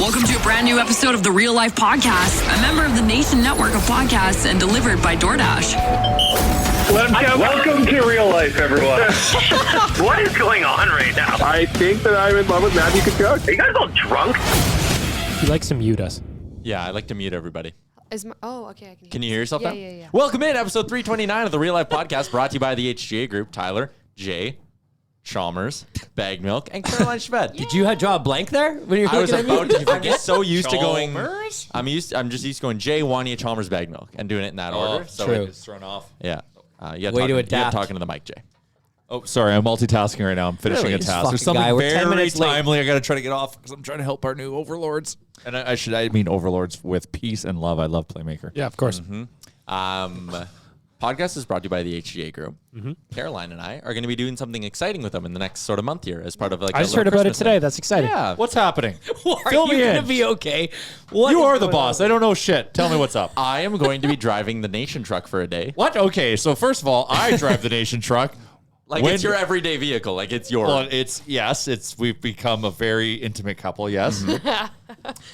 Welcome to a brand new episode of the Real Life Podcast, a member of the Nation Network of podcasts and delivered by DoorDash. Welcome to Real Life, everyone. What is going on right now? I think that I'm in love with Matthew Kachuk. Are you guys all drunk? He likes to mute us. Yeah, I like to mute everybody. Okay, I can hear. Can you hear yourself now? Yeah. Welcome in, episode 329 of the Real Life Podcast, brought to you by the HGA Group, Tyler, Jay, Chalmers, Bag Milk, and Caroline Schved. Did you draw a blank there when you were I was looking about at me? to. I'm just so used to going. Chalmers? I'm just used to going Jay, Wanya, Chalmers, Bag Milk, and doing it in that order. So true. it's thrown off. Yeah. Way to adapt. talking to the mic, Jay. Oh, sorry. I'm multitasking right now. I'm finishing Really? a This task. There's fucking something guy, we're 10 very minutes late. timely. I got to try to get off because I'm trying to help our new overlords. And I mean overlords with peace and love. I love Playmaker. Yeah, of course. Podcast is brought to you by the HGA Group. Caroline and I are going to be doing something exciting with them in the next sort of month here as part of like. I just heard about it today. That's exciting. Yeah. What's happening? Are Fill you me going in. to be okay? What You is are the going boss. on? I don't know shit. Tell me what's up. I am going to be driving the Nation truck for a day. What? Okay. So first of all, I drive the Nation truck. Like it's your everyday vehicle. Like it's your. Well, we've become a very intimate couple. Yes.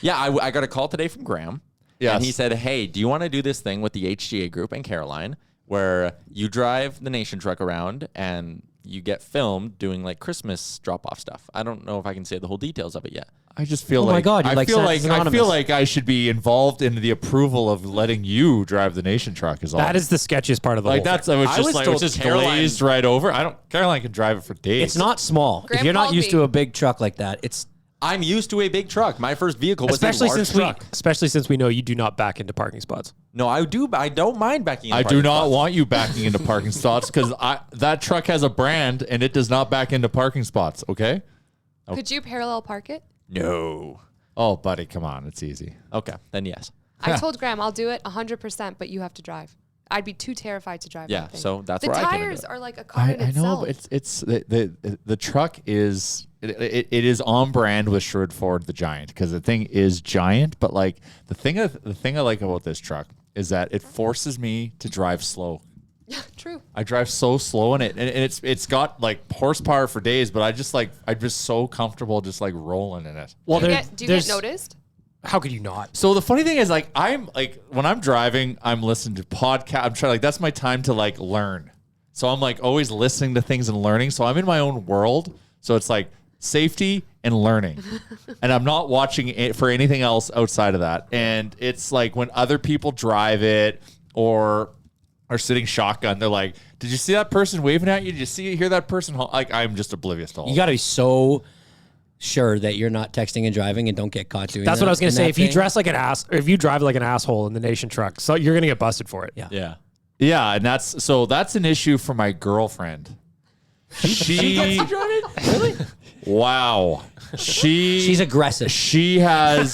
Yeah, I got a call today from Graham. Yes. And he said, hey, do you want to do this thing with the HGA Group and Caroline where you drive the Nation truck around and you get filmed doing like Christmas drop-off stuff? I don't know if I can say the whole details of it yet. I just feel Oh my like God, you're I like feel Santa's like I Anonymous. feel like I should be involved in the approval of letting you drive the Nation truck. Is all. That is the sketchiest part of the Like whole that's I was I just was like told it was just Caroline- glazed right over. Caroline can drive it for days. It's not small. Graham if you're not called used me. to a big truck like that, it's I'm used to a big truck. My first vehicle was especially a large since truck. especially since we know you do not back into parking spots. No, I do. I don't mind backing into I do parking not spots. want you backing into parking spots because that truck has a brand and it does not back into parking spots. Okay. Could you parallel park it? No. Oh, buddy, come on, it's easy. Okay, then yes. I told Graham I'll do it 100%, but you have to drive. I'd be too terrified to drive. Yeah, that thing. so that's the where I came into tires it. are like a car in I itself. know, but it's the truck is it is on brand with Sherwood Ford the Giant because the thing is giant. But like the thing I like about this truck is that it forces me to drive slow. True. I drive so slow in it, and it's got like horsepower for days. But I'm just so comfortable just like rolling in it. Well, Do you get noticed? How could you not? So the funny thing is, like, I'm like when I'm driving, I'm listening to podcast. I'm trying that's my time to like learn. So I'm like always listening to things and learning. So I'm in my own world. So it's like safety and learning, and I'm not watching it for anything else outside of that. And it's like when other people drive it or are sitting shotgun, they're like, "Did you see that person waving at you? Did you hear that person?" Like I'm just oblivious to all. you got to be so sure that you're not texting and driving and don't get caught doing That's that what I was going in to say. that If you thing. dress like an ass, or if you drive like an asshole in the Nation truck, so you're going to get busted for it. Yeah. Yeah. Yeah, and that's an issue for my girlfriend. She Really? wow. She's aggressive. She has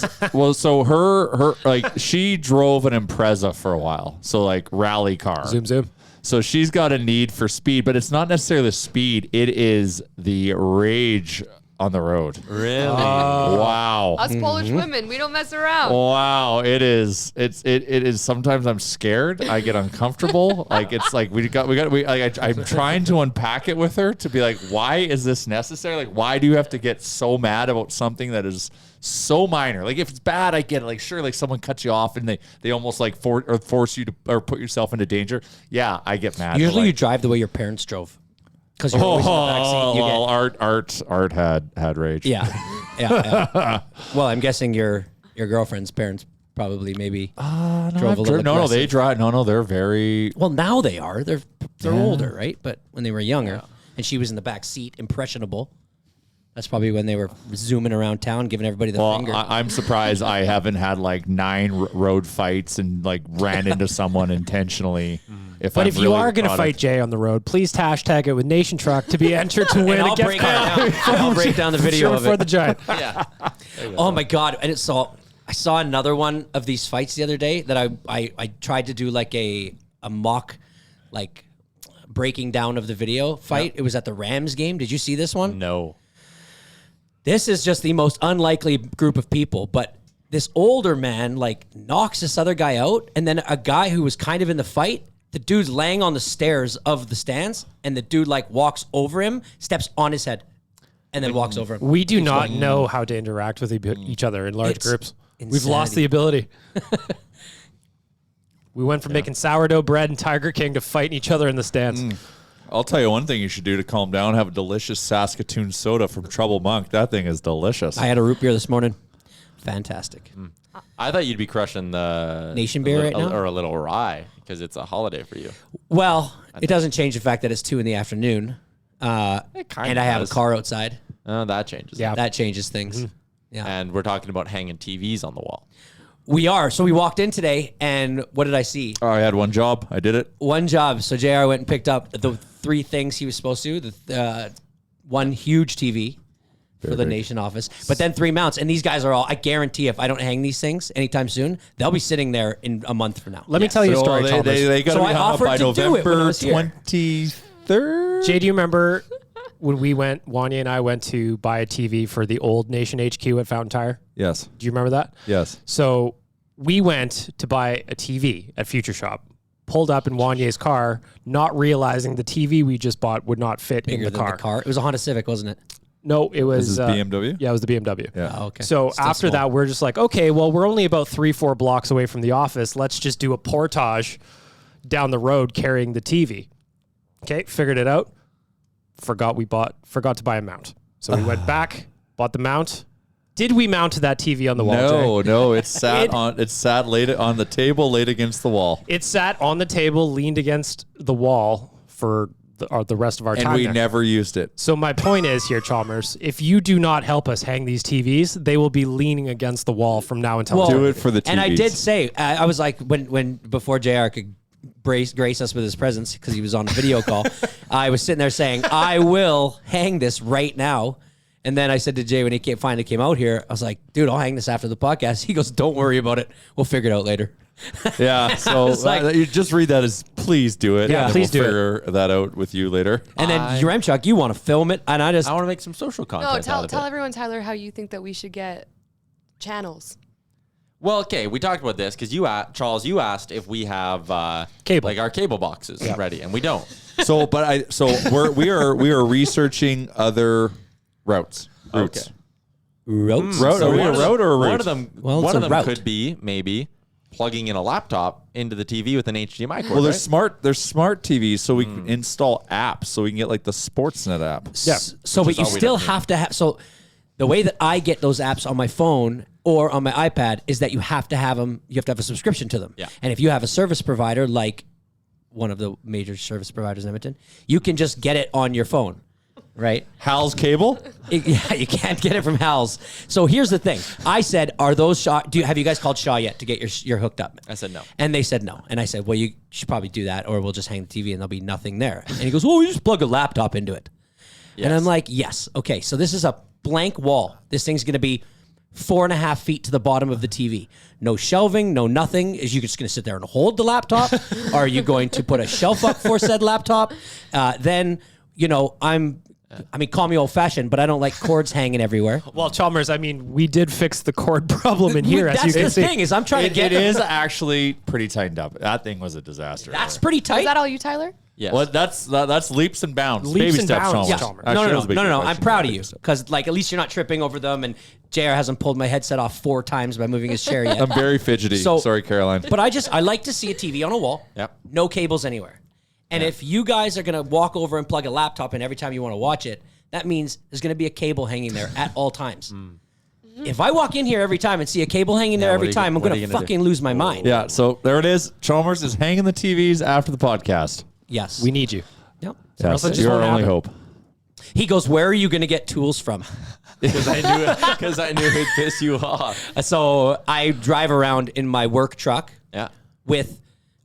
so her like she drove an Impreza for a while. So like rally car. Zoom. So she's got a need for speed, but it's not necessarily the speed, it is the rage on the road. Really? Wow. Us Polish women, we don't mess around. Wow, it is. It is. Sometimes I'm scared. I get uncomfortable. Like it's like I'm trying to unpack it with her to be like, why is this necessary? Like, why do you have to get so mad about something that is so minor? Like, if it's bad, I get it. Like, sure, like someone cuts you off and they almost like force you to or put yourself into danger. Yeah, I get mad. Usually but, you drive the way your parents drove. Because you're always in the backseat. You well, Art had rage. yeah. Well, I'm guessing your girlfriend's parents probably maybe drove a little No, they aggressive. drive. No, they're very. Well, now they are. They're older, right? But when they were younger, and she was in the back seat, impressionable. That's probably when they were zooming around town, giving everybody the finger. I'm surprised I haven't had like 9 road fights and like ran into someone intentionally. But if you are going to fight Jay on the road, please hashtag it with Nation Truck to be entered to win And a I'll gift break card. it down. I'll break down the video of for it. the Giant. Yeah. Oh my God! And I saw another one of these fights the other day that I tried to do like a mock like breaking down of the video fight. It was at the Rams game. Did you see this one? No. This is just the most unlikely group of people, but this older man like knocks this other guy out, and then a guy who was kind of in the fight, the dude's laying on the stairs of the stands, and the dude like walks over him, steps on his head. and then walks over. We do not know how to interact with each other in large It's groups. We've lost insanity. the ability. We went from making sourdough bread and Tiger King to fighting each other in the stands. I'll tell you one thing you should do to calm down. Have a delicious Saskatoon soda from Trouble Monk. That thing is delicious. I had a root beer this morning. Fantastic. I thought you'd be crushing the Nation beer right now? or a little rye because it's a holiday for you. Well, it doesn't change the fact that it's 2 p.m. And I have a car outside. That changes. Yeah. That changes things. Yeah. And we're talking about hanging TVs on the wall. We are. So we walked in today, and what did I see? I had one job. I did it. One job. So JR went and picked up the 3 things he was supposed to. The one huge TV for the Nation office, but then 3 mounts. And these guys are all, I guarantee if I don't hang these things anytime soon, they'll be sitting there in a month from now. Let me tell you a story, they Chalmers. got to So be I hung up offered by to do it when I November was here. 23rd. Jay, do you remember when Wanya and I went to buy a TV for the old Nation HQ at Fountain Tire? Yes. Do you remember that? Yes. So we went to buy a TV at Future Shop, pulled up in Wanya's car, not realizing the TV we just bought would not fit Bigger in the than car. the car. It was a Honda Civic, wasn't it? No, it was This is BMW? Yeah, it was the BMW. Yeah. Oh, okay. So Still after small. that, we're just like, okay, well, we're only about 3-4 blocks away from the office. Let's just do a portage down the road carrying the TV. Okay, figured it out. Forgot to buy a mount. So we went back, bought the mount. Did we mount that TV on the wall? No, it sat laid on the table, laid against the wall. It sat on the table, leaned against the wall for the rest of our time. And we there. never used it. So my point is here, Chalmers, if you do not help us hang these TVs, they will be leaning against the wall from now until Do it for the TVs. And I did say, I was like, when before JR could grace us with his presence because he was on a video call, I was sitting there saying, I will hang this right now. And then I said to Jay when he finally came out here, I was like, dude, I'll hang this after the podcast. He goes, don't worry about it. We'll figure it out later. Yeah, so was like- you just read that as please do it. Yeah, and please we'll do figure that out with you later. And then Remchuk, you want to film it. And I I want to make some social content. No, out tell of tell it. everyone, Tyler, how you think that we should get channels. Well, okay, we talked about this because Charles, you asked if we have Cable. like our cable boxes ready, and we don't. So we are researching other routes. routes. Route? Are we a route or a route? One of them, Well, it's one a of them route. could be maybe plugging in a laptop into the TV with an HDMI cord. Well, there's right? smart TVs, so we can install apps, so we can get like the Sportsnet app. Yeah. So, but you all we still don't need. have to have. So, the way that I get those apps on my phone or on my iPad is that you have to have them. You have to have a subscription to them. Yeah. And if you have a service provider like one of the major service providers in Edmonton, you can just get it on your phone, right? Hal's Cable? Yeah, you can't get it from Hal's. So here's the thing. I said, "Are those Shaw? Have you guys called Shaw yet to get your hooked up?" I said no. And they said no. And I said, "Well, you should probably do that, or we'll just hang the TV and there'll be nothing there." And he goes, "Well, you just plug a laptop into it." And I'm like, "Yes, okay." So this is a blank wall. This thing's going to be 4.5 feet to the bottom of the TV. No shelving, no nothing. Is you just going to sit there and hold the laptop? Are you going to put a shelf up for said laptop? Then, call me old fashioned, but I don't like cords hanging everywhere. Well, Chalmers, I mean, we did fix the cord problem in here, as That's you can the see. thing is I'm trying to get It is actually pretty tightened up. That thing was a disaster. That's pretty tight. Is that all you, Tyler? Yes. Well, that's leaps and bounds. Leaps Baby and steps, bounds, Chalmers. Yeah. Chalmers. Actually, that was a big No. I'm question. proud of you Baby steps. because, like, at least you're not tripping over them. And JR hasn't pulled my headset off 4 times by moving his chair yet. I'm very fidgety. So- Sorry, Caroline. But I like to see a TV on a wall. Yep. No cables anywhere. And if you guys are gonna walk over and plug a laptop in every time you want to watch it, that means there's gonna be a cable hanging there at all times. If I walk in here every time and see a cable hanging there what every are you time, I'm what are gonna you gonna fucking do? lose my mind. Yeah, so there it is. Chalmers is hanging the TVs after the podcast. Yes. We need you. Yep. Yes, it just your won't only happen. hope. He goes, "Where are you gonna get tools from?" Because I knew it'd piss you off. So I drive around in my work truck Yeah. with,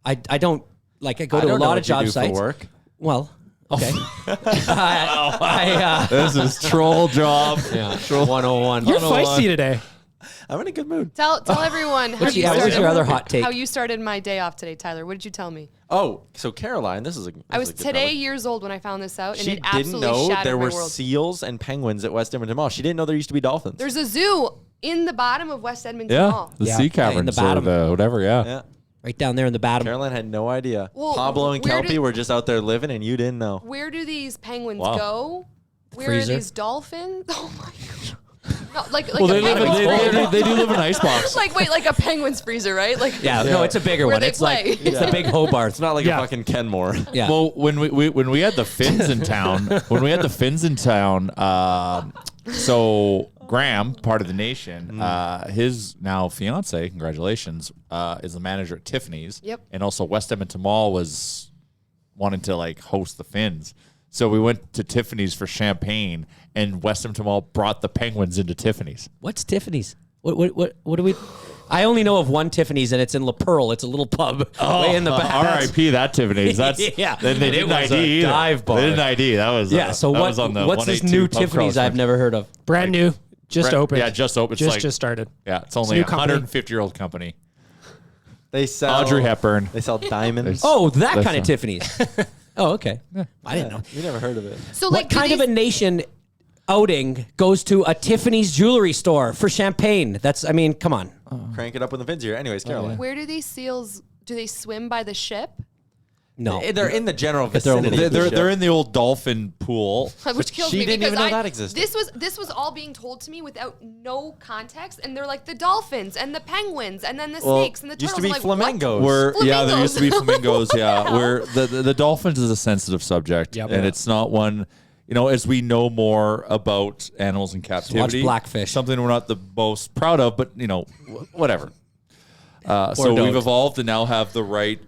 I don't, like, I go I to a don't know lot what of job you do sites. for work. Well, okay. This is troll job. Yeah. 101. You're feisty today. I'm in a good mood. Tell everyone how What's you your started. other hot take? How you started my day off today, Tyler. What did you tell me? Oh, so Caroline, this is a. I was this is a good today topic. years old when I found this out, and She it didn't absolutely know shattered there my were world. seals and penguins at West Edmonton Mall. She didn't know there used to be dolphins. There's a zoo in the bottom of West Edmonton Yeah, Mall. the Yeah. sea in caverns the bottom. or the whatever, yeah. Yeah. Right down there in the bottom. Caroline had no idea. Well, Pablo and where Kelpie did- were just out there living, and you didn't know. Where do these penguins Wow. go Where freezer. are these dolphins? Oh my god. No, like Well, a they live in, penguin. they do live in an icebox. Like wait, like a penguin's freezer, right? Like Yeah, no, it's a bigger Where one. they It's like play. it's the big Hobart. It's not like Yeah. a fucking Kenmore. Yeah. Well, when we had the Finns in town, so Graham, part of the nation, his now fiance, congratulations, is the manager at Tiffany's. Yep. And also West Edmonton Mall was wanting to like host the Finns. So we went to Tiffany's for champagne, and West Edmonton Mall brought the Penguins into Tiffany's. What's Tiffany's? What do we? I only know of one Tiffany's, and it's in La Pearl. It's a little pub way in the back. R.I.P. that Tiffany's. That's Yeah. Then they And it didn't was ID a either. dive bar. They didn't ID. That was Yeah. So that what? was on the What's this 182 new pub Tiffany's crawl. I've never heard of? Brand new, just opened. Yeah, just opened. It's Just started. Yeah, it's only new a company. 150-year-old company. They sell Audrey Hepburn. They sell diamonds. Oh, that That's kind of not- Tiffany's. Oh, okay. I didn't know. You never heard of it. so What like kind of a nation outing goes to a Tiffany's jewelry store for champagne? I mean, come on. Crank it up when the Finns are here. Anyways, Caroline. where do these seals do they swim by the ship? No. They're in the general they're only- vicinity. They're in the old dolphin pool. Which kills she me didn't because even know that existed. This was all being told to me without no context, and they're like the dolphins and the penguins and then the snakes and the turtles. used to be I'm like, flamingos. Where there used to be Flamingos. flamingos. Yeah, where the dolphins is a sensitive subject, Yep. and Yeah. it's not one. As we know more about animals in captivity, Blackfish. something we're not the most proud of, but whatever. So don't. we've evolved and now have the right.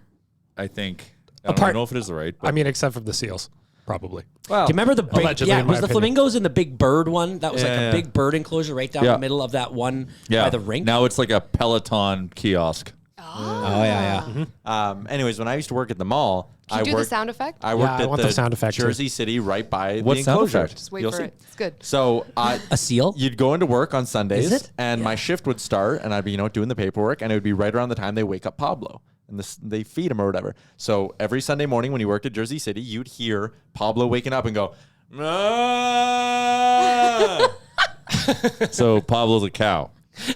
I think. I don't know if it is the right. But I mean, except for the seals, probably. Well, Do you remember the big? Allegedly, Yeah, in my was the opinion. flamingos in the big bird one? That was like Yeah. a big bird enclosure right down Yeah. the middle of that one yeah, by the rink. now it's like a Peloton kiosk. Oh yeah. anyways, when I used to work at the mall, Can you do the sound effect? I worked I at want the sound effect too. Jersey City, right by What the sound enclosure. effect? Just wait You'll for see. it. It's good. So A seal? you'd go into work on Sundays, Is it? and my shift would start, and I'd be doing the paperwork, and it would be right around the time they wake up Pablo, and they feed him or whatever. So every Sunday morning when you worked at Jersey City, you'd hear Pablo waking up and go, "Ah." So Pablo's a cow.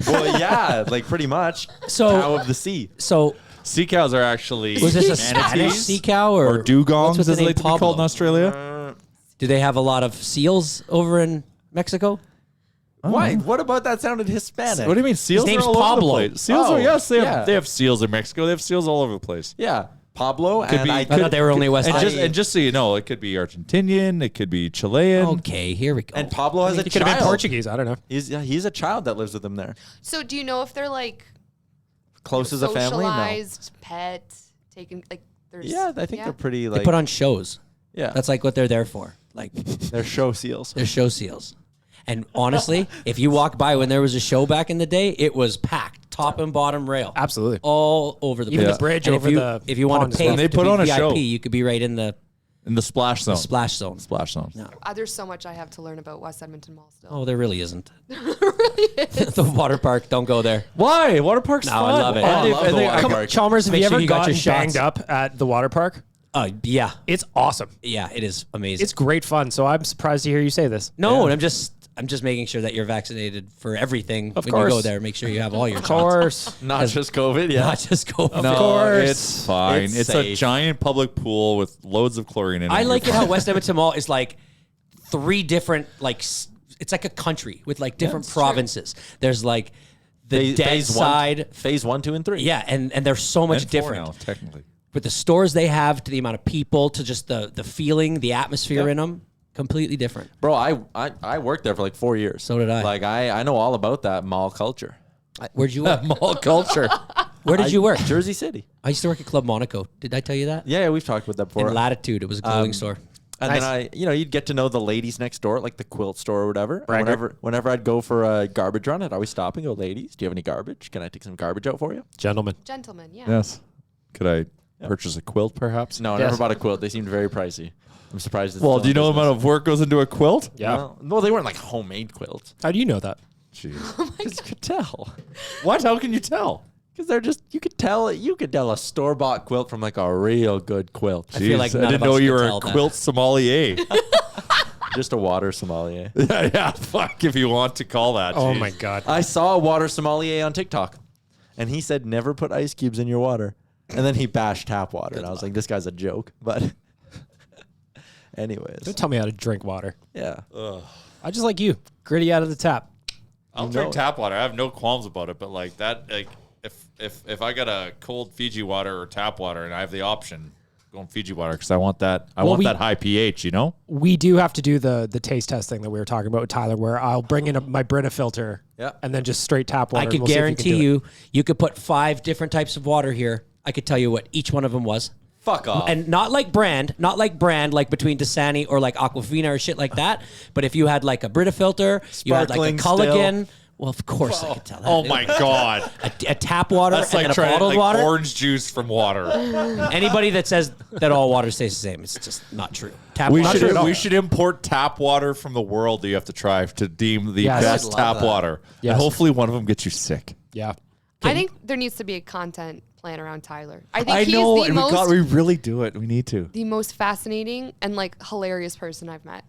Well, yeah, like pretty much. So- cow of the sea. So Sea cows are actually was this a Spanish manatees sea cow or dugongs, what's with as the they name like to be called in Pablo? Australia. Do they have a lot of seals over in Mexico? Why? What about that sounded Hispanic? What do you mean? Seals name's are all Pablo. over the place. Seals Oh, are they yeah. have seals in Mexico. They have seals all over the place. Yeah, Pablo Could and be- I I thought they were only West. And just so you know, it could be Argentinian, it could be Chilean. Okay, here we go. and Pablo has a It could have been child. Portuguese. I don't know. He's a child that lives with him there. So do you know if they're like Close as a family? No. socialized pet taken like there's Yeah, I think they're pretty like They put on shows. yeah. That's like what they're there for. Like they're show seals. they're show seals. And honestly, if you walk by when there was a show back in the day, it was packed, top and bottom rail, Absolutely. all over the Even place. the bridge And over the if you want pond to as pay well. And they to put be on a VIP, show. you could be right in the In the splash zone. splash zone. Splash zone. There's so much I have to learn about West Edmonton Mall still. Oh, there really isn't. The water park, don't go there. Why? Water park's No, fun. I love it. And I they- love and the they- water I- park. Chalmers, have Make you sure ever you got gotten your shots. banged up at the water park? Yeah, It's awesome. yeah, it is amazing. It's great fun. So I'm surprised to hear you say this. No, and I'm just making sure that you're vaccinated for everything Of when you go course. there. Make sure you have all your Of shots. course. Not just COVID, yeah. Not just go. No, course. it's fine. It's It's a safe. giant public pool with loads of chlorine in it. I You're like it fine. how West Edmonton Mall is like 3 different it's like a country with like different provinces. There's like the dead phase side. phase 1, 2, and 3. Yeah, and they're so much And 4 different. now, technically. With the stores they have, to the amount of people, to just the feeling, the atmosphere in them, completely different. Bro, I worked there for like 4 years. So did I. Like I know all about that mall culture. Where'd you work? Mall culture. Where did you work? Jersey City. I used to work at Club Monaco. Did I tell you that? Yeah, we've talked about that before. In Latitude, it was a clothing store. And then you'd get to know the ladies next door, like the quilt store or whatever. And whenever I'd go for a garbage run, I'd always stop and go, ladies, do you have any garbage? Can I take some garbage out for you? Gentlemen. Gentlemen, yeah. Yes. Could I purchase a quilt, perhaps? No, never bought a quilt. They seemed very pricey. I'm surprised. It's Well, still do you in know the business. amount of work goes into a quilt? Yeah. Well, they weren't like homemade quilts. How do you know that? Jeez. Because you could tell. What? How can you tell? Because they're just, you could tell a store-bought quilt from like a real good quilt. I feel like Jeez, I none didn't of know us you could were tell a that. quilt sommelier. Just a water sommelier. yeah, fuck if you want to call that. Oh jeez. my God. I saw a water sommelier on TikTok, and he said never put ice cubes in your water. And then he bashed tap water, and I was like, this guy's a joke. But Anyways, Don't tell me how to drink water. yeah. I just like you, gritty out of the tap. I'll drink tap water. I have no qualms about it. But like that, like if I got a cold Fiji water or tap water and I have the option, going Fiji water because I want that. I want that high pH. You know. We do have to do the taste test thing that we were talking about with Tyler, where I'll bring in my Brita filter, and then just straight tap water. I could and we'll see if guarantee you, you could put 5 different types of water here. I could tell you what each one of them was. Fuck off. And not like brand, like between Dasani or like Aquafina or shit like that. But if you had like a Brita filter, you had like a Sparkling Culligan. Well, of course I could tell that. Oh my god. A tap water That's and like then a trying bottled like water. orange juice from water. Anybody that says that all water tastes the same, it's just not true. Tap We water. should import tap water from the world that you have to try to deem the Yes. best I'd love tap that. water. Yes. And hopefully one of them gets you sick. Yeah. I think there needs to be a content plan around Tyler. I think I he's know, the and most we really do it. We need to. the most fascinating and like hilarious person I've met.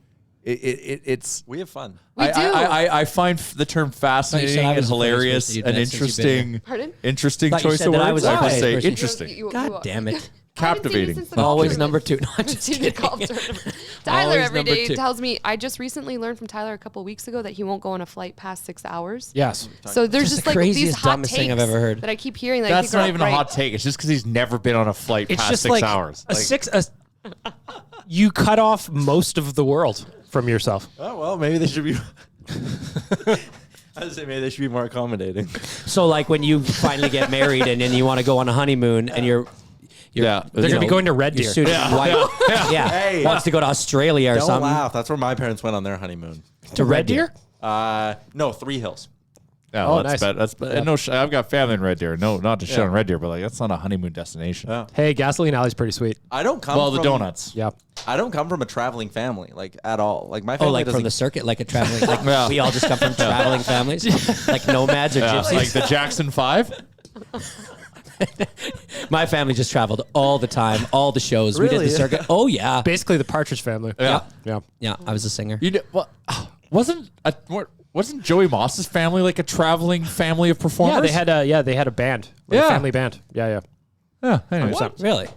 It's. We have fun. We do. I find the term said fascinating I and was the funniest hilarious person you'd and met since you've been interesting. Pardon? Interesting Thought you choice said of that I words. was I the would say funniest person. interesting. God damn it. Captivating. Always number 2. No, I'm just Senior kidding. golf tournament. Tyler Always every number day 2. tells me, I just recently learned from Tyler a couple weeks ago that he won't go on a flight past 6 hours. Yes. So there's Just just the like these craziest, hot dumbest takes thing I've ever heard. that I keep hearing. That I That's think are not even a right. hot take. It's just because he's never been on a flight It's past just 6 like hours. you cut off most of the world from yourself. Oh well, maybe they should be. I would say maybe they should be more accommodating. So like when you finally get married and then you want to go on a honeymoon and you're Yeah. They're going to be going to Red your Deer. suited wife, yeah, Hey. wants to go to Australia or Don't something. laugh. That's where my parents went on their honeymoon. To Red Deer? No, 3 Hills. Yeah, Oh, that's nice. bad. That's bad. No, I've got family in Red Deer. No, not to shit on Red Deer, but like that's not a honeymoon destination. Yeah. Hey, Gasoline Alley's pretty sweet. I don't come. Well, from, the donuts. Yeah. I don't come from a traveling family, like at all. Like my Oh, family like doesn't. from the circuit, like a traveling, like Yeah. we all just come from traveling families, like nomads or Yeah, gypsies. like the Jackson 5. My family just traveled all the time, all the shows. We did Really? the circuit. Oh yeah, Basically the Partridge Family. Yeah. Yeah. yeah. I was a singer. You did, well, wasn't Joey Moss's family like a traveling family of performers? Yeah, they had a band. Like Yeah. a family band. Yeah. Yeah. Anyways. Really?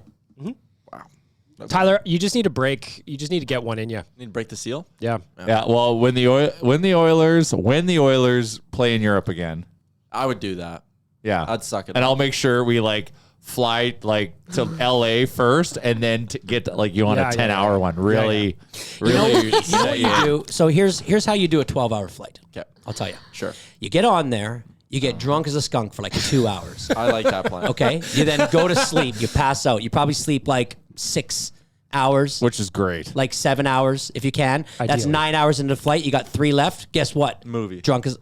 Tyler, you just need a break. You just need to get one in you. Need to break the seal. Yeah. Yeah. Well, when the Oilers play in Europe again, I would do that. yeah, I'd suck it and up. I'll make sure we like fly like to LA first, and then to get like you on Yeah, a yeah, 10-hour yeah. one. Really, You know really. what you do? So here's how you do a 12-hour flight. Okay. I'll tell you. Sure. You get on there. You get drunk as a skunk for like 2 hours. I like that plan. Okay. You then go to sleep. You pass out. You probably sleep like 6 hours. Which is great. Like 7 hours if you can. That's Ideally. 9 hours into the flight. You got 3 left. Guess what? Movie. Drunk as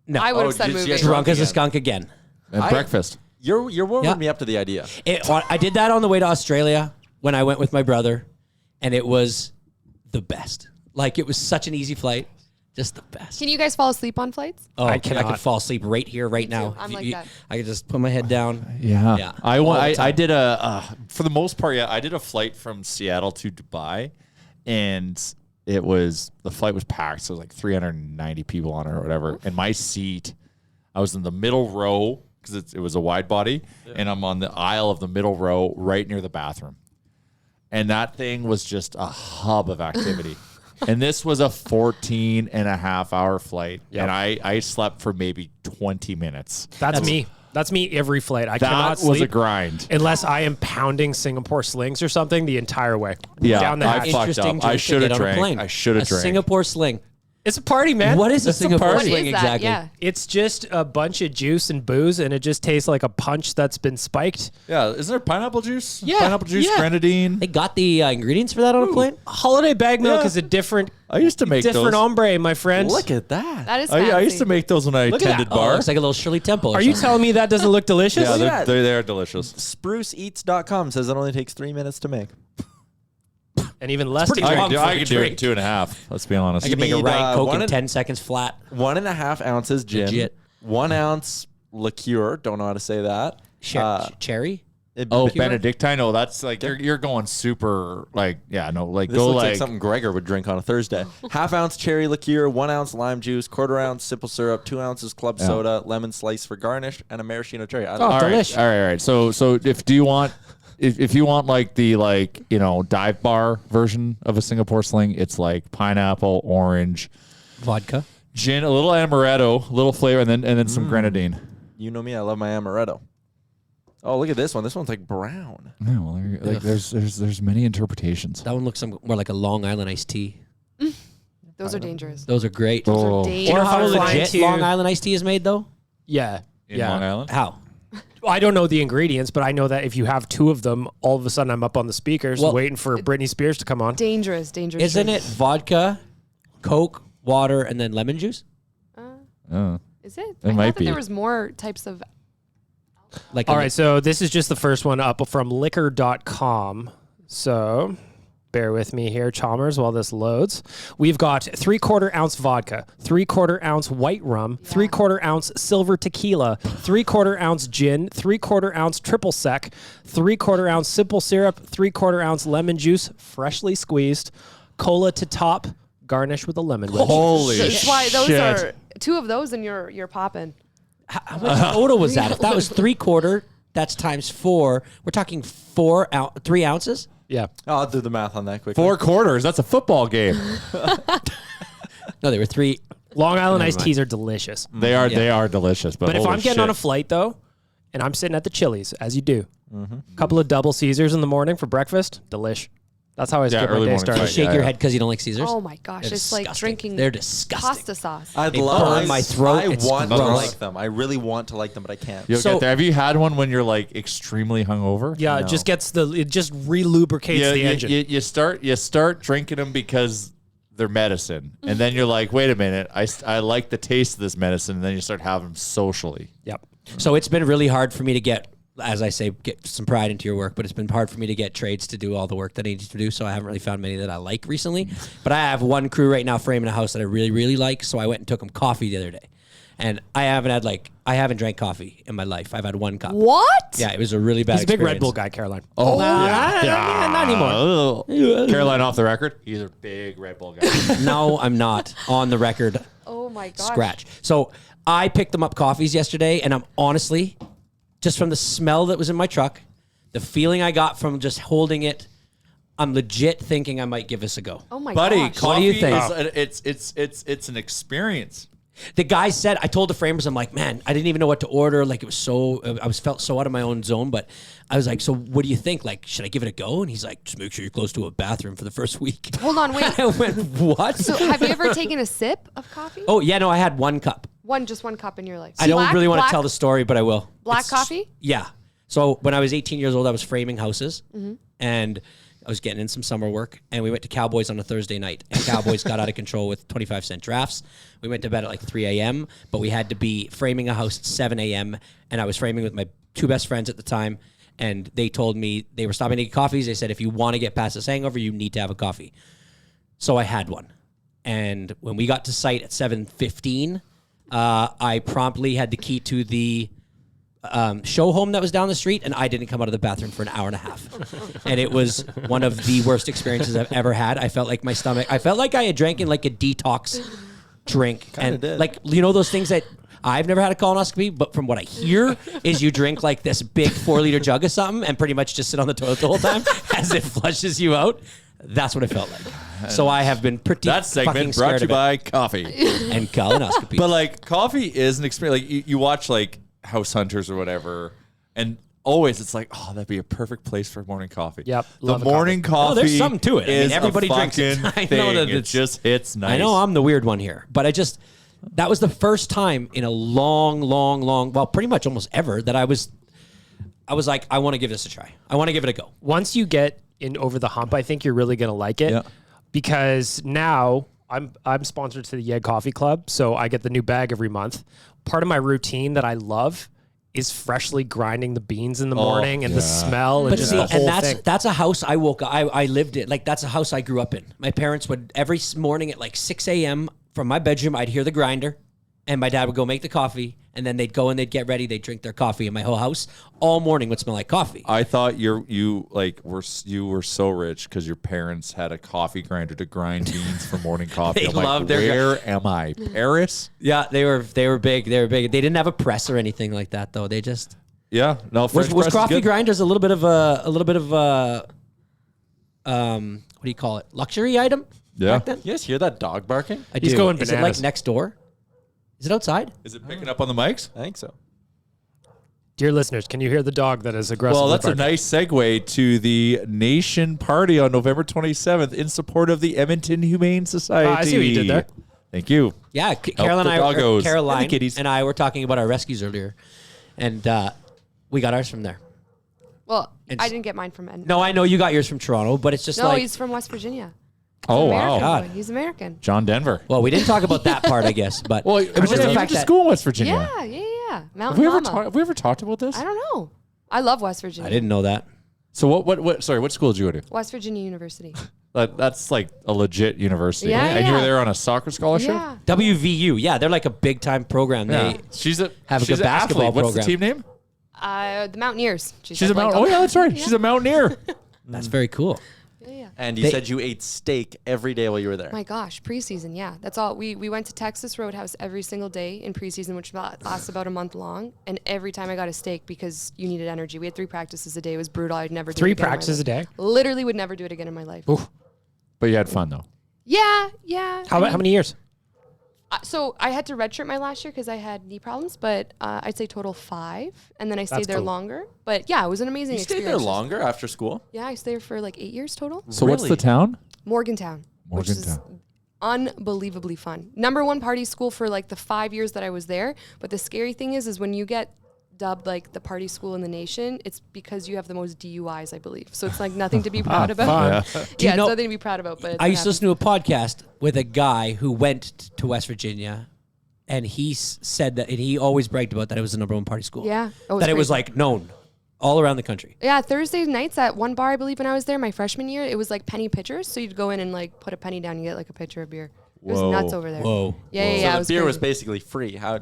no. I would have Oh, said did you movie. get drunk as a again. skunk again. And breakfast. You're warming Yeah. me up to the idea. I did that on the way to Australia when I went with my brother, and it was the best. Like it was such an easy flight, just the best. Can you guys fall asleep on flights? Oh, I I cannot. could fall asleep right here, right now. I'm If like that. I could just put my head down. Yeah. Yeah. I All the time. did for the most part, yeah, I did a flight from Seattle to Dubai, and the flight was packed. So it was like 390 people on it or whatever. And my seat, I was in the middle row because it was a wide body, and I'm on the aisle of the middle row right near the bathroom. And that thing was just a hub of activity. And this was a 14 and a half hour flight. Yep. And I slept for maybe 20 minutes. That's me. That's me every flight. I That cannot was sleep a grind. unless I am pounding Singapore slings or something the entire way. Yeah, Down the I hatch. fucked Interesting up. drink I to should have get on a drank. plane. I should have A drank. Singapore sling. It's a party, man. What is a It's a Singapore party. What sling is that? exactly? Yeah. It's just a bunch of juice and booze, and it just tastes like a punch that's been spiked. Yeah, isn't there pineapple juice? Yeah, Pineapple juice, yeah. grenadine. They got the ingredients for that on a plane? Holiday bag milk Yeah. is a different I used to make different those. hombre, my friend. Look at that. That is I used fancy. to make those when I Look at attended that. Oh, it bar. looks like a little Shirley Temple. Or Are you something. telling me that doesn't look delicious? Yeah, Look at that. they are delicious. Spruceeats.com says it only takes 3 minutes to make. And even less to pretty drink. long. I could do it in drink. 2.5. Let's be honest. I can make a need, Riet Coke one in and- 10 seconds flat. 1.5 ounces gin. Legit. 1 ounce liqueur. Don't know how to say that. Cherry? Oh, Benedictine. No, that's like you're going super like This go looks like like something Gregor would drink on a Thursday. Half ounce cherry liqueur, 1 ounce lime juice, 1/4 ounce simple syrup, 2 ounces club soda, lemon slice for garnish, and a maraschino cherry. I Oh, all right, delish. all right. So if do you want if you want like the dive bar version of a Singapore Sling, it's like pineapple, orange, Vodka. gin, a little amaretto, a little flavor, and then some grenadine. You know me, I love my amaretto. Oh, look at this one. This one's like brown. Yeah, well, there's many interpretations. That one looks more like a Long Island iced tea. Those are dangerous. Those are great. Those Oh. are Do you know dangerous. how Or flying legit to- Long Island iced tea is made, though? Yeah. In yeah. Long Island. How? I don't know the ingredients, but I know that if you have two of them, all of a sudden I'm up on the speakers Well, waiting for Britney Spears to come on. Dangerous. Isn't it vodka, Coke, water, and then lemon juice? Oh. Is it? It I might thought that be. there was more types of. Like All right, so this is just the first one up from liquor.com. So bear with me here, Chalmers, while this loads. We've got 3/4 ounce vodka, 3/4 ounce white rum, 3/4 ounce silver tequila, 3/4 ounce gin, 3/4 ounce triple sec, 3/4 ounce simple syrup, 3/4 ounce lemon juice, freshly squeezed, cola to top, garnish with a lemon wedge. Holy That's why those shit. are two of those, and you're popping. How much total was that? If that was 3/4, that's times 4. We're talking 3 ounces. Yeah. Oh, I'll do the math on that quickly. 4 quarters. That's a football game. No, they were 3. Long Island iced teas are delicious. They are delicious. But But if holy I'm getting on a shit. flight, though, and I'm sitting at the Chili's, as you do, a couple of double Caesars in the morning for breakfast, delish. That's how I get my early day morning started. flight, Shake yeah, your yeah. head because you don't like Caesars. Oh my gosh, They're it's like disgusting. drinking. They're disgusting. Pasta sauce. I'd They love burn my throat. I It's want to gross. like them. I really want to like them, but I can't. You'll So- get there. Have you had one when you're like extremely hungover? Yeah, it just gets it just relubricates Yeah, the engine. you start drinking them because they're medicine, and then you're like, wait a minute, I like the taste of this medicine, and then you start having them socially. Yep. So it's been really hard for me to get, as I say, get some pride into your work, but it's been hard for me to get trades to do all the work that I need to do. So I haven't really found many that I like recently. But I have one crew right now framing a house that I really, really like. So I went and took them coffee the other day. And I haven't drank coffee in my life. I've had one cup. What? Yeah, it was a really bad He's a big Red experience. Bull guy, Caroline. Oh, Not anymore. Caroline off the record. He's a big Red Bull guy. No, I'm not on the record. Oh my gosh. Scratch. So I picked them up coffees yesterday, and I'm honestly, just from the smell that was in my truck, the feeling I got from just holding it, I'm legit thinking I might give this a go. Oh my Buddy, gosh. coffee What do you think? it's an experience. The guy said, I told the framers, I'm like, man, I didn't even know what to order. Like, it was so, felt so out of my own zone. But I was like, so what do you think? Like, should I give it a go? And he's like, just make sure you're close to a bathroom for the first week. Hold on, wait. I went, what? So have you ever taken a sip of coffee? Oh, yeah, no, I had one cup. Just one cup in your life. I don't really want to tell the story, but I will. Black coffee? Yeah. So when I was 18 years old, I was framing houses, and I was getting in some summer work, and we went to Cowboys on a Thursday night, and Cowboys got out of control with 25-cent drafts. We went to bed at like 3 a.m., but we had to be framing a house at 7 a.m., and I was framing with my two best friends at the time, and they told me they were stopping to get coffees. They said, if you want to get past this hangover, you need to have a coffee. So I had one. And when we got to site at 7:15, I promptly had the key to the show home that was down the street, and I didn't come out of the bathroom for an hour and a half. And it was one of the worst experiences I've ever had. I felt like my stomach, I felt like I had drank in like a detox drink. And did. like, you know, those things that I've never had a colonoscopy, but from what I hear is you drink like this big 4-liter jug of something and pretty much just sit on the toilet the whole time as it flushes you out. That's what it felt like. So I have been pretty That fucking segment brought to scared you of by coffee. it. And colonoscopy. But like coffee is an experience. Like you watch like House Hunters or whatever, and always it's like, oh, that'd be a perfect place for morning coffee. Yep, The love a morning coffee. Oh, there's something to it. I mean, is everybody a drinks it. fucking I know thing. that it it's- just hits nice. I know I'm the weird one here, but that was the first time in a long, well, pretty much almost ever that I was like, I want to give this a try. I want to give it a go. Once you get in over the hump, I think you're really going to like it. Yeah. Because now I'm sponsored to the Yeg Coffee Club, so I get the new bag every month. Part of my routine that I love is freshly grinding the beans in the morning and the smell and But just see, the whole and thing. that's a house I lived in. Like, that's a house I grew up in. My parents would, every morning at like 6 a.m. from my bedroom, I'd hear the grinder, and my dad would go make the coffee, and then they'd go and they'd get ready, they'd drink their coffee, and my whole house all morning would smell like coffee. I thought you were so rich because your parents had a coffee grinder to grind beans for morning coffee. They I'm like, loved their where am I? Paris? Yeah, they were big. They were big. They didn't have a press or anything like that, though. They just Yeah, no. French Was press is coffee good. grinders a little bit of what do you call it? Luxury item? Yeah. Back then? You guys hear that dog barking? I He's do. going Is it like bananas. next door? Is it outside? Is it picking up on the mics? I think so. Dear listeners, can you hear the dog that is aggressive? Well, that's a nice segue to the Nation Party on November 27th in support of the Edmonton Humane Society. I see what you did there. Thank you. Yeah, the Caroline doggos and the kitties. and I were talking about our rescues earlier, and we got ours from there. Well, It's- I didn't get mine from Edmonton. No, I know you got yours from Toronto, but it's just No, like, he's from West Virginia. Oh, American wow. God. boy. He's American. John Denver. well, we didn't talk about that part, I guess, but Well, it was just you the went fact to that school in West Virginia. Yeah. Have Mountain we, ever Mama. have we ever talked about this? I don't know. I love West Virginia. I didn't know that. So what sorry, what school did you go to? West Virginia University. That's like a legit university. Yeah, And you were yeah. there on a soccer scholarship? Yeah. WVU, yeah, they're like a big time program. Yeah. They She's a have a she's good an basketball athlete. What's program. the team name? The Mountaineers. She's a mount. Oh yeah, that's right. She's a mountaineer. that's very cool. Yeah. And you They- said you ate steak every day while you were there. My gosh, preseason, yeah. That's all. We went to Texas Roadhouse every single day in preseason, which lasts about a month long. And every time I got a steak because you needed energy. We had 3 practices a day. It was brutal. I'd never do it 3 again in my practices a life. day? Literally would never do it again in my life. But you had fun though. Yeah. How many years? So I had to redshirt my last year because I had knee problems, but I'd say total 5. And then I stayed That's there cool. longer. But yeah, it was an amazing You stayed experience. there longer after school? Yeah, I stayed there for like 8 years total. So what's the Really? town? Morgantown. Which is Morgantown. unbelievably fun. #1 party school for like the 5 years that I was there. But the scary thing is when you get dubbed like the party school in the nation, it's because you have the most DUIs, I believe. So it's like nothing to be proud about. Fun. Yeah, know- it's nothing to be proud about. But I used to listen to a podcast with a guy who went to West Virginia, and he said that, and he always bragged about that it was the #1 party school. Yeah. Oh, that it was crazy. like known all around the country. Yeah, Thursday nights at one bar, I believe, when I was there, my freshman year, it was like penny pitchers. So you'd go in and like put a penny down, and you get like a pitcher of beer. It was Whoa. nuts over there. Whoa. Yeah, So yeah. the it was beer was crazy. basically free. How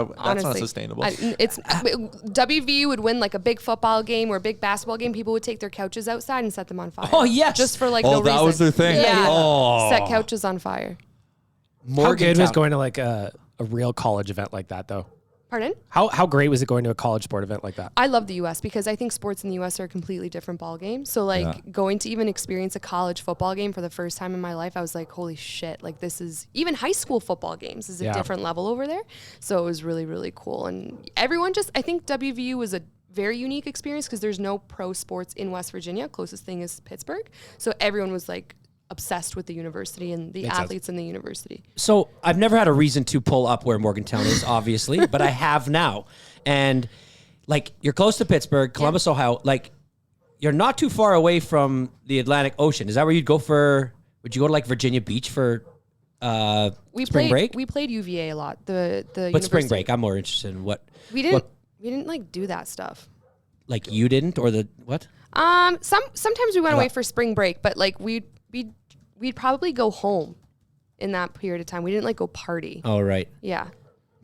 that's Honestly, not sustainable. It's WVU would win like a big football game or a big basketball game. People would take their couches outside and set them on fire. Oh, yes. just for like Oh, no that reason. was their thing? Yeah, Oh. set couches on fire. How good was Morgantown. going to like a real college event like that, though? Pardon? How great was it going to a college sport event like that? I love the U.S. because I think sports in the U.S. are a completely different ball game. So like going to even experience a college football game for the first time in my life, I was like, holy shit! Like this is even high school football games is a Yeah. different level over there. So it was really really cool, and everyone just I think WVU was a very unique experience because there's no pro sports in West Virginia. Closest thing is Pittsburgh. So everyone was like obsessed with the university and the athletes in the university. So I've never had a reason to pull up where Morgantown is, obviously, but I have now. And like you're close to Pittsburgh, Columbus, Ohio. Like you're not too far away from the Atlantic Ocean. Is that where you'd go for? Would you go to like Virginia Beach for We spring played, break? We played UVA a lot. The But spring university- break, I'm more interested in what. We didn't. what- We didn't like do that stuff. like you didn't, or the what? Sometimes we went away for spring break, but like we'd probably go home in that period of time. We didn't like go party. Oh, right. Yeah.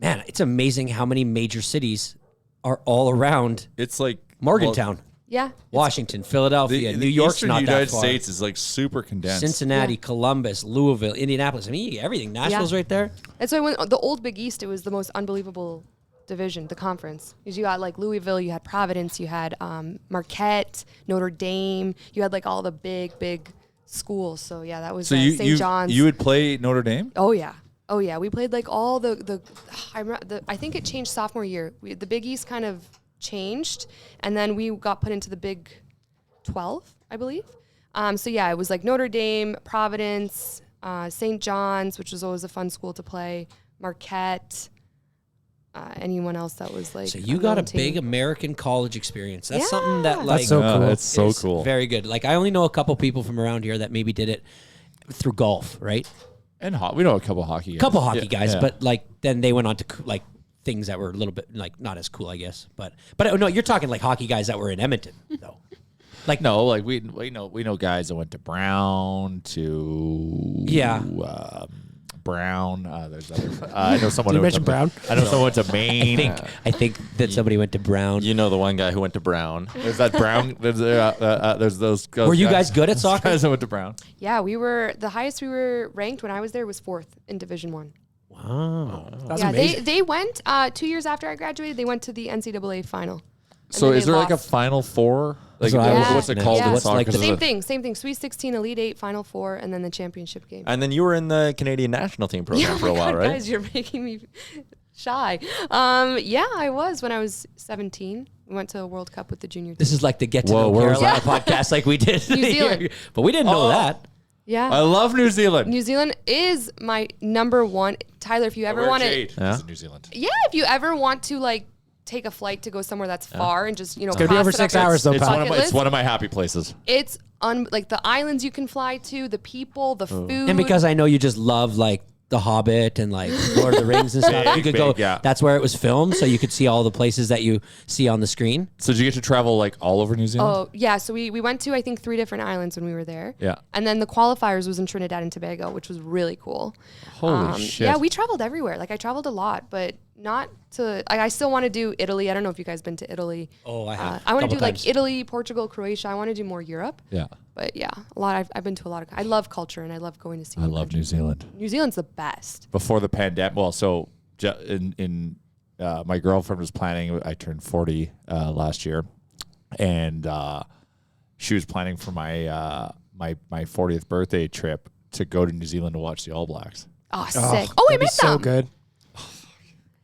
Man, it's amazing how many major cities are all around It's like Morgantown. Yeah. Washington, Philadelphia, The New York's Eastern not United that far. States is like super condensed. Cincinnati, Yeah. Columbus, Louisville, Indianapolis. I mean, everything. Nashville's right there. That's why when the old Big East, it was the most unbelievable division, the conference. Because you got like Louisville, you had Providence, you had Marquette, Notre Dame, you had like all the big schools. So yeah, that was So St. John's. you would play Notre Dame? Oh yeah. Oh yeah, we played like all I think it changed sophomore year. The Big East kind of changed, and then we got put into the Big 12, I believe. So yeah, it was like Notre Dame, Providence, St. John's, which was always a fun school to play, Marquette, anyone else that was like. So you got a known team. big American college experience. That's Yeah. something that like That's so cool. That's so is cool. Very good. Like I only know a couple people from around here that maybe did it through golf, right? And we know a couple hockey guys. Couple hockey guys, yeah. but like then they went on to like things that were a little bit like not as cool, I guess. But no, you're talking like hockey guys that were in Edmonton, though. Like no, like we know guys that went to Brown to Brown. There's other. I know someone. You who went mentioned to, Brown? I know someone went to Maine. I think that somebody went to Brown. You know the one guy who went to Brown. There's that Brown. There's those. Were you guys good at soccer? Guys that went to Brown. Yeah, we were the highest we were ranked when I was there was 4th in Division 1. Wow. That's yeah, amazing. they went 2 years after I graduated. They went to the NCAA final. So then is they there like a lost. Final Four? Like, what I was what's it thinking. called Yeah. in What's soccer? like the- Same thing. Sweet 16, Elite 8, Final 4, and then the championship game. And then you were in the Canadian national team program for a while, right? Guys, you're making me shy. Yeah, I was when I was 17. We went to a World Cup with the junior team. This is like the Get to Whoa, Know where was Carolina podcast like we did. New Zealand. But we didn't know that. Yeah. I love New Zealand. New Zealand is my number one. Tyler, if you ever want to, Yeah. New Zealand. yeah, if you ever want to like take a flight to go somewhere that's far and just gonna be over 6 hours though, It's pal. one, of my, it's one of my happy places. It's like the islands you can fly to, the people, the food. And because I know you just love like The Hobbit and like Lord of the Rings and stuff, you could go. big, yeah. That's where it was filmed, so you could see all the places that you see on the screen. So did you get to travel like all over New Zealand? Oh yeah, so we went to I think 3 different islands when we were there. Yeah. And then the qualifiers was in Trinidad and Tobago, which was really cool. Holy shit. Yeah, we traveled everywhere. Like I traveled a lot, but not to. I still want to do Italy. I don't know if you guys been to Italy. Oh, I have. I want to Couple do times. like Italy, Portugal, Croatia. I want to do more Europe. Yeah. But yeah, a lot. I've been to a lot of. I love culture and I love going to see. I new love New countries. Zealand. New Zealand's the best. Before the pandemic, well, so in my girlfriend was planning. I turned 40 last year, and she was planning for my my 40th birthday trip to go to New Zealand to watch the All Blacks. Oh, sick. Oh, I That'd be missed them. so good.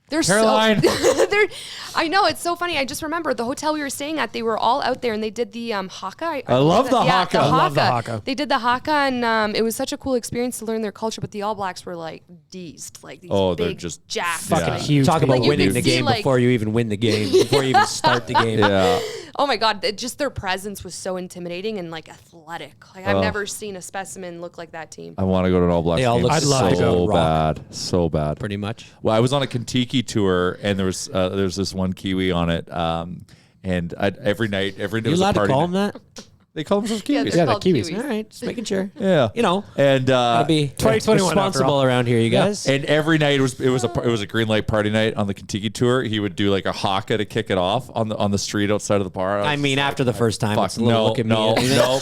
They're Caroline. so. They're. I know it's so funny. I just remember the hotel we were staying at. They were all out there, and they did the haka. I love the haka. The I love the haka. They did the haka, and it was such a cool experience to learn their culture. But the All Blacks were like deezed, like these Oh, they're big, just jacked, Fucking like- huge. Talk about Like, you winning could the see, game like- before you even win the game, before you even start the game. Yeah. Oh my god! Just their presence was so intimidating and like athletic. Like I've never seen a specimen look like that team. I want to go to an All Blacks They all game look I'd love to so go. Rock. bad, so bad. Pretty much. Well, I was on a Kentucky tour, and there's this one Kiwi on it, and every night, You was a allowed to party call night. them that? They call themselves Yeah, Kiwis. they're Yeah, called the Kiwis. Kiwis. All right, just making sure. Yeah, You know, and gotta be 2021 after responsible all. around here, you guys. and every night it was a green light party night on the Kentucky tour. He would do like a haka to kick it off on the street outside of the bar. I mean, after the first time, Fuck, it's a little look at me. no,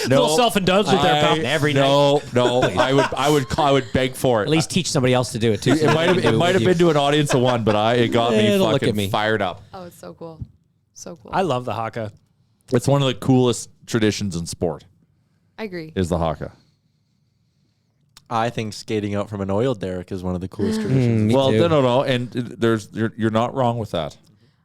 Little self-indulgent there, pal. Every night. No, I would beg for it. At least teach somebody else to do it too. It might have been to an audience of one, but it got me It'll look fucking at me. fired up. Oh, it's so cool. So cool. I love the haka. It's one of the coolest traditions in sport. I agree. Is the haka. I think skating out from an oil derrick is one of the coolest traditions. Me Well, too. no, and you're not wrong with that.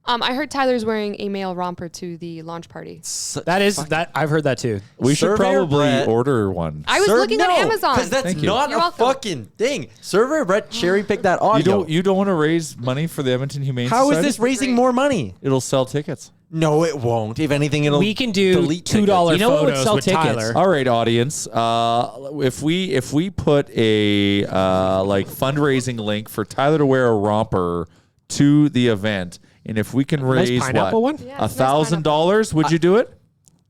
I heard Tyler's wearing a male romper to the launch party. That is that I've heard that too. We should Surveyor probably Brett. order one. I was looking on Amazon. because that's Thank you. not You're a welcome. fucking thing. Surveyor Brett cherry picked that audio. You don't want to raise money for the Edmonton Humane How is Society? this raising more money? It'll sell tickets. No, it won't. If anything, it'll We can do delete tickets. $2 You know what would photos sell with tickets? Tyler. All right, audience. If we put a like fundraising link for Tyler to wear a romper to the event, and if we can nice raise pineapple one? Yeah, it's a nice $1,000, would you do it?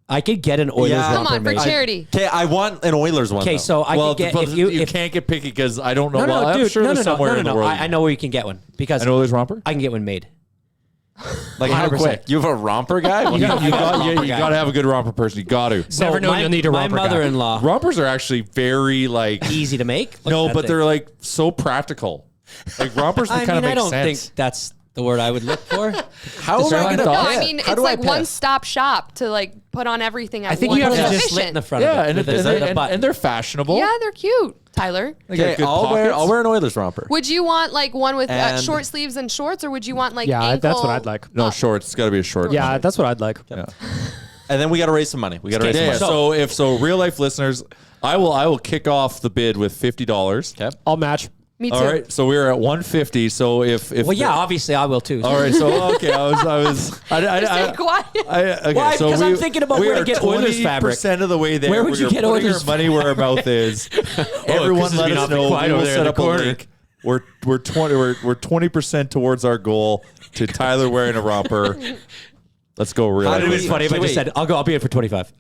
I could get an Oilers Yeah. Come romper on, for made. charity. Okay, I want an Oilers one. Okay, though. so I could get but if you can't get picky because I don't know. no, well, no, I'm dude, sure no, there's no, somewhere no, in no, the world. I know where you can get one because An Oilers romper. I can get one made. like how 100%. quick? You have a romper guy? You got to have a good romper person. You got to. Never known you'll need a my romper guy. mother-in-law, Rompers are actually very like easy to make. Look no, at that but thing. they're like so practical. Like rompers, they I kind mean, of I make don't sense. think that's the word I would look for. How am I Deshaun going to No, thought- I mean How it's do I like piss? one-stop shop to like put on everything. At I think once. you have Put to a just slit in the front Yeah, of and, it. with a button. and they're fashionable. Yeah, they're cute, Tyler. They got Okay, good I'll pockets. wear an Oilers romper. Would you want like one with And- short sleeves and shorts, or would you want like Yeah, ankle? that's what I'd like. No shorts. It's got to be a short. Yeah, that's what I'd like. Yeah. And then we got to raise some money. We got to raise Yeah, some money. so real life listeners, I will kick off the bid with $50. Okay. I'll match. Me too. All right, so we're at 150. So if Well, yeah, obviously I will too. all right, so okay, Stay quiet. okay, Why? so Because I'm thinking about we where to are get Oilers fabric. 20% of the way there. Where would We you are get putting Oilers our money where our mouth is? Everyone, Chris has let been us awfully know. quiet We over will there in set the up a corner. link. We're 20% towards our goal to Tyler wearing a romper. Let's go real. How do It we- was funny if I wait. just said, I'll be in for 25.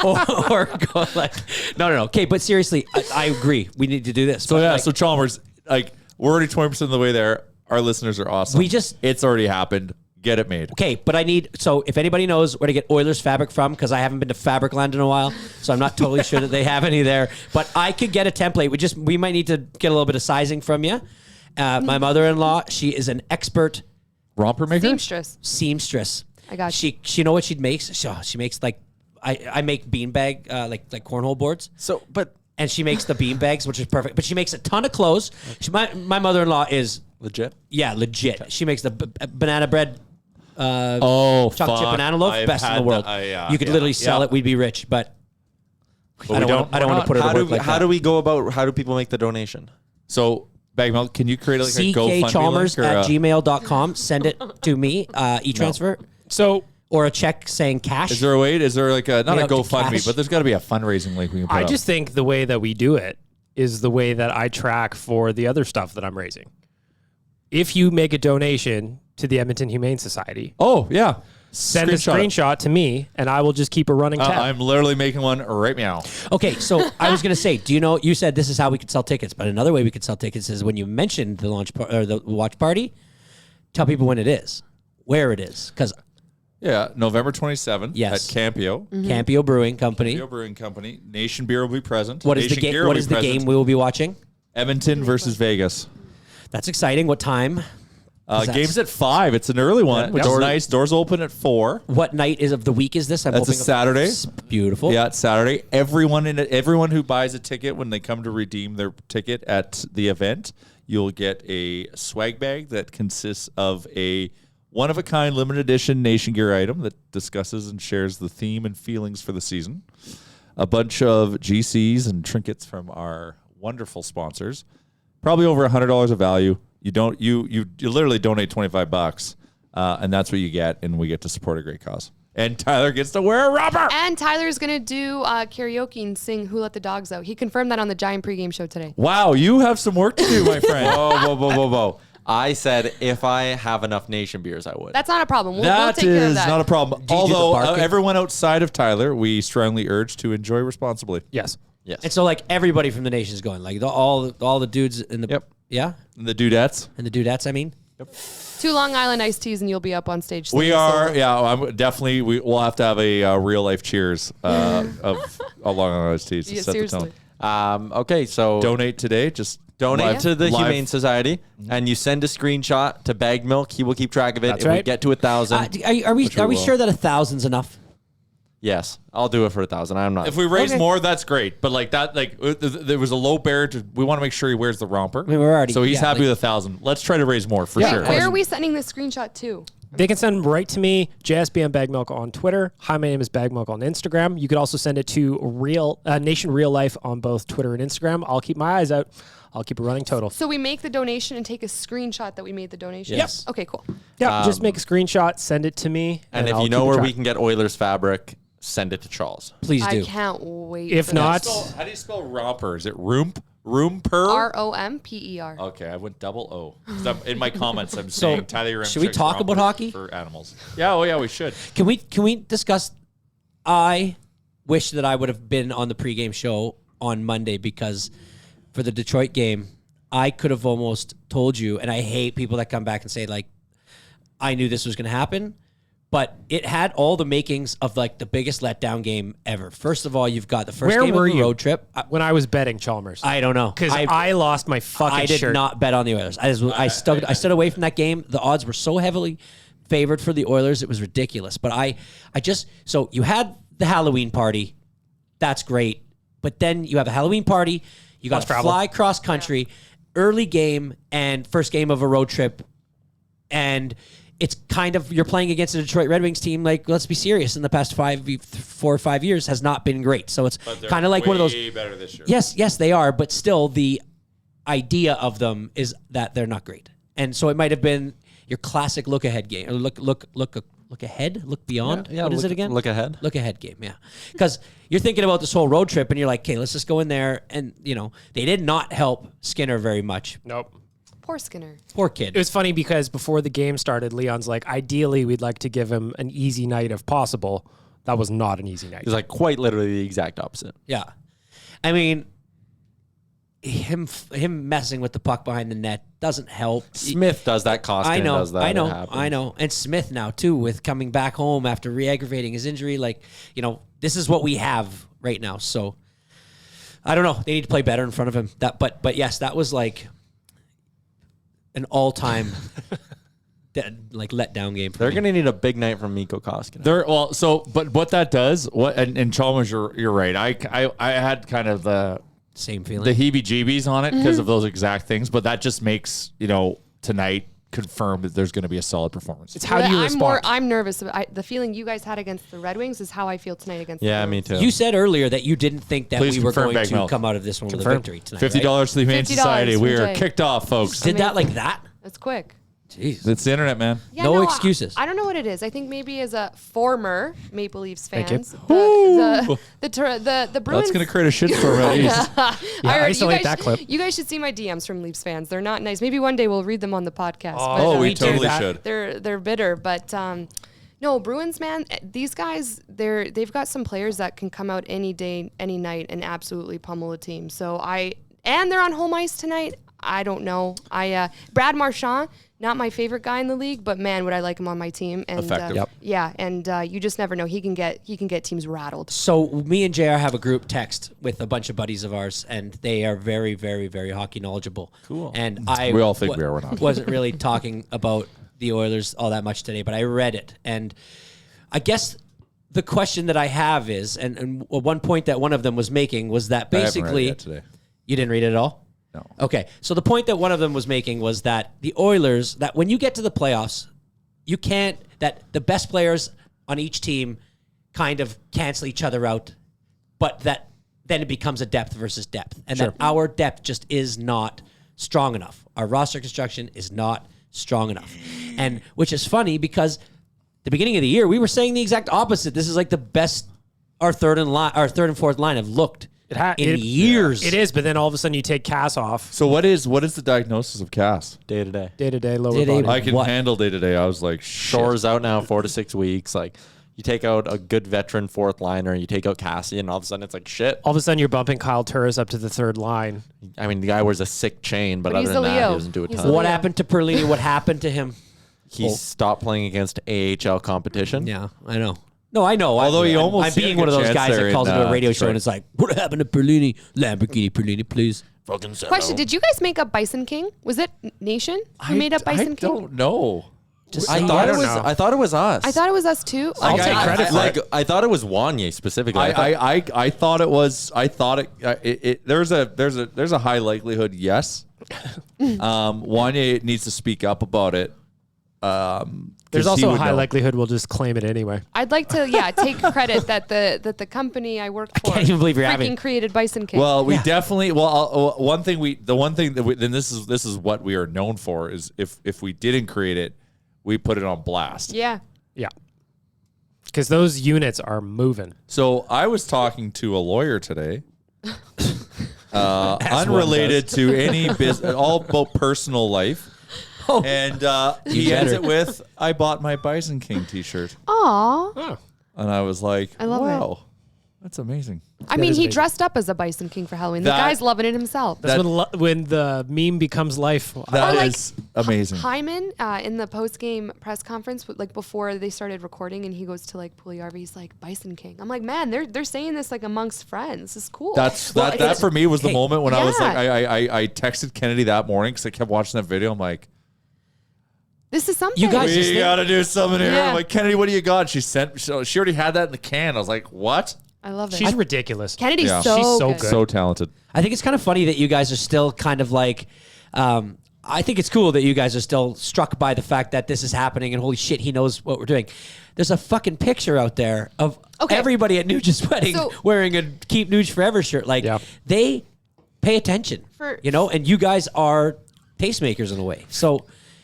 or go like, no. Okay, but seriously, I agree. We need to do this. So But, yeah, like, so Chalmers, like we're already 20% of the way there. Our listeners are awesome. We just- it's already happened. Get it made. Okay, but I need, so if anybody knows where to get Oilers fabric from, because I haven't been to Fabricland in a while, so I'm not totally sure that they have any there, but I could get a template. We might need to get a little bit of sizing from you. My mother-in-law, she is an expert Romper maker? Seamstress. I got you. She know what she makes? She makes like, I make beanbag, like cornhole boards. So, but And she makes the bean bags, which is perfect. But she makes a ton of clothes. My mother-in-law is legit. Yeah, legit. She makes the banana bread. Chocolate chip banana loaf, best in the world. You could literally sell it. We'd be rich, but I don't want to put it to work like how that. do we go about? How do people make the donation? So, Bag Milk, can you create like a GoFundMe Chalmers link at gmail.com. Send it to me, e-transfer. So, or a check saying cash. Is there a way? Is there like a not a Mail to GoFundMe, cash? but there's got to be a fundraising link we can put I up. just think the way that we do it is the way that I track for the other stuff that I'm raising. If you make a donation to the Edmonton Humane Society, send a screenshot to me, and I will just keep a running tab. I'm literally making one right now. Okay, so I was going to say, do you know, you said this is how we could sell tickets, but another way we could sell tickets is when you mentioned the launch or the watch party, tell people when it is, where it is, because November 27th at Campio. Campio Brewing Company. Campio Brewing Company. Nation Beer will be present. What is the game? What is the game we will be watching? Edmonton versus Vegas. That's exciting. What time? Game's at 5. It's an early one, which is nice. Doors open at 4. What night of the week is this? That's a Saturday. It's beautiful. Yeah, it's Saturday. Everyone who buys a ticket when they come to redeem their ticket at the event, you'll get a swag bag that consists of a one-of-a-kind limited edition Nation Gear item that discusses and shares the theme and feelings for the season. A bunch of GCs and trinkets from our wonderful sponsors. Probably over $100 of value. You literally donate $25, and that's what you get, and we get to support a great cause. And Tyler gets to wear a romper. And Tyler's gonna do karaoke and sing "Who Let the Dogs Out." He confirmed that on the Giant pregame show today. Wow, you have some work to do, my friend. Whoa. I said if I have enough Nation beers, I would. That's not a problem. We'll That take care of is that. not a problem. Do you do the Although barking? everyone outside of Tyler, we strongly urge to enjoy responsibly. Yes. And so like everybody from the nation is going, like all the dudes in the yeah, And the dudettes. and the dudettes. I mean, 2 Long Island iced teas, and you'll be up on stage. We singing are, solo. I'm definitely. We'll have to have a real life cheers of along on those teas to Yeah, set seriously. the tone. Okay, so Donate today. Just donate live- to the live- Humane Society, and you send a screenshot to Bag Milk. He will keep track of it. That's if we right. get to 1,000, are we will. sure that 1,000's enough? yes, I'll do it for 1,000. I'm not. If we raise Okay. more, that's great. But like that, there was a low barrier to. We want to make sure he wears the romper. I mean, we're already- so he's yeah, happy like- with 1,000. Let's try to raise more for sure. Where are we sending this screenshot to? They can send right to me, JSBM Bagmilk on Twitter. Hi, my name is Bagmilk on Instagram. You could also send it to Nation Real Life on both Twitter and Instagram. I'll keep my eyes out. I'll keep a running total. So we make the donation and take a screenshot that we made the donation. Yes. Okay, cool. Yeah, just make a screenshot, send it to me. and if I'll you know keep where track. we can get Oilers fabric, send it to Charles. Please I do. can't wait. If for not, this. How do you spell romper? Is it roomper? ROMPER. Okay, I went double O. 'Cause in my comments, I'm saying Tyler. should we Yamchuk's talk about romper hockey? for animals? Yeah, we should. Can we discuss? I wish that I would have been on the pregame show on Monday because for the Detroit game, I could have almost told you, and I hate people that come back and say like, I knew this was going to happen, but it had all the makings of like the biggest letdown game ever. First of all, you've got the first Where game were of the you? road trip. when I was betting Chalmers, I don't know because I lost my fucking I did shirt. not bet on the Oilers. I stood away from that game. The odds were so heavily favored for the Oilers. It was ridiculous. But I just, so you had the Halloween party. That's great. But then you have a Halloween party. You got to travel. fly cross country, early game and first game of a road trip. And it's kind of, you're playing against a Detroit Red Wings team. Like, let's be serious. In the past 4 or 5 years has not been great. So it's kind of like one of those. Way better this year. Yes, they are, but still the idea of them is that they're not great. And so it might have been your classic look ahead game. Or look ahead, look beyond. Yeah, what is look- it again? look ahead. Look ahead game, yeah. Because you're thinking about this whole road trip and you're like, okay, let's just go in there. And, they did not help Skinner very much. Nope. Poor Skinner. Poor kid. It was funny because before the game started, Leon's like, ideally, we'd like to give him an easy night if possible. That was not an easy night. It's like quite literally the exact opposite. Yeah. I mean, him messing with the puck behind the net doesn't help. Smith does that. Koskinen does that. I know. And Smith now too, with coming back home after re-aggravating his injury. Like, this is what we have right now. So I don't know. They need to play better in front of him. But yes, that was like an all-time letdown game. They're going to need a big night from Mikko Koskinen. But what that does, and Chalmers, you're right. I had kind of the same feeling, the heebie-jeebies on it because of those exact things. But that just makes tonight confirm that there's going to be a solid performance. It's how do you respond? I'm nervous. The feeling you guys had against the Red Wings is how I feel tonight against. Yeah, the me too. You said earlier that you didn't think that Please we were confirm, going to Bagmel. come out of this one with a victory tonight. $50 to the Humane $50 Society. from We are Jay. kicked off, folks. Did that like that? That's quick. Jeez. It's the internet, man. Yeah, No excuses. I don't know what it is. I think maybe as a former Maple Leafs Thank you. fans, the Bruins. That's going to create a shitstorm at least. I used to like that clip. You guys should see my DMs from Leafs fans. They're not nice. Maybe one day we'll read them on the podcast. Oh, we totally should. They're bitter, but no, Bruins, man. These guys, they've got some players that can come out any day, any night, and absolutely pummel a team. And they're on home ice tonight. I don't know. Brad Marchand, not my favorite guy in the league, but man, would I like him on my team. And Effective. Yep. yeah, and you just never know. He can get teams rattled. So me and JR have a group text with a bunch of buddies of ours, and they are very, very, very hockey knowledgeable. Cool. And We all think we are. We're not. wasn't really talking about the Oilers all that much today, but I read it, and I guess the question that I have is, and one point that one of them was making was that I haven't read it basically yet today. you didn't read it at all. No. Okay. So the point that one of them was making was that the Oilers, that when you get to the playoffs, that the best players on each team kind of cancel each other out, but that then it becomes a depth versus depth. And that our depth just is not strong enough. Our roster construction is not strong enough. And which is funny because the beginning of the year, we were saying the exact opposite. This is like the best our third and fourth line have looked. In years. It is, but then all of a sudden you take Cass off. So what is the diagnosis of Cass? Day to day. Day-to-day, lower Day-to-day. body. I can handle day to day. I was like, Shore's out now 4 to 6 weeks. Like, you take out a good veteran fourth liner, you take out Cassie, and all of a sudden it's like shit. All of a sudden you're bumping Kyle Turris up to the third line. I mean, the guy wears a sick chain, but But he's other than a that, he Leo. doesn't do a He's ton. a What Leo. happened to Perlini? What happened to him? He stopped playing against AHL competition. Yeah, I know. No, I know. Although he I'm almost being had a one of good those chance guys there that calls in, into a radio show Detroit. and it's like, what happened to Perlini? Lamborghini Perlini, please. Fucking Question: did you guys make up Bison King? Was it Nation who made up Bison I King? don't know. I thought it was. know. I thought it was us. I thought it was us too. I'll take credit for it. I thought it was Wanye specifically. I thought it was. I thought it. There's a high likelihood. Yes. Wanye needs to speak up about it. There's 'cause he also a would high know. likelihood we'll just claim it anyway. I'd like to, take credit that the company I work for can't even believe you're freaking having- created Bison King. Well, we definitely. Well, one thing then this is what we are known for is if we didn't create it, we put it on blast. yeah. Yeah. Because those units are moving. So I was talking to a lawyer today, unrelated to any business, all about personal life. And he ends it with, "I bought my Bison King T-shirt," Aw. and I was like, I love "Wow, that's amazing." I mean, is he amazing. dressed up as a Bison King for Halloween. The That- guy's loving it himself. That's when the meme becomes life. That like, is amazing. Hyman in the post-game press conference, like before they started recording, and he goes to like Pugliarvi, he's like Bison King. I'm like, man, they're saying this like amongst friends. This is cool. That for me was the Hey, moment when I was like, yeah. I texted Kennedy that morning because I kept watching that video. I'm like, This is something. You guys we just got to do something here. Yeah. I'm like, Kennedy, what do you got? She already had that in the can. I was like, what? I love it. She's ridiculous. Kennedy's Yeah. so She's so good. good. So talented. I think it's kind of funny that you guys are still kind of like, I think it's cool that you guys are still struck by the fact that this is happening and holy shit, he knows what we're doing. There's a fucking picture out there of Okay. everybody at Nuge's wedding So- wearing a Keep Nuge Forever shirt. Like, Yeah. they pay attention, and you guys are tastemakers in a way. So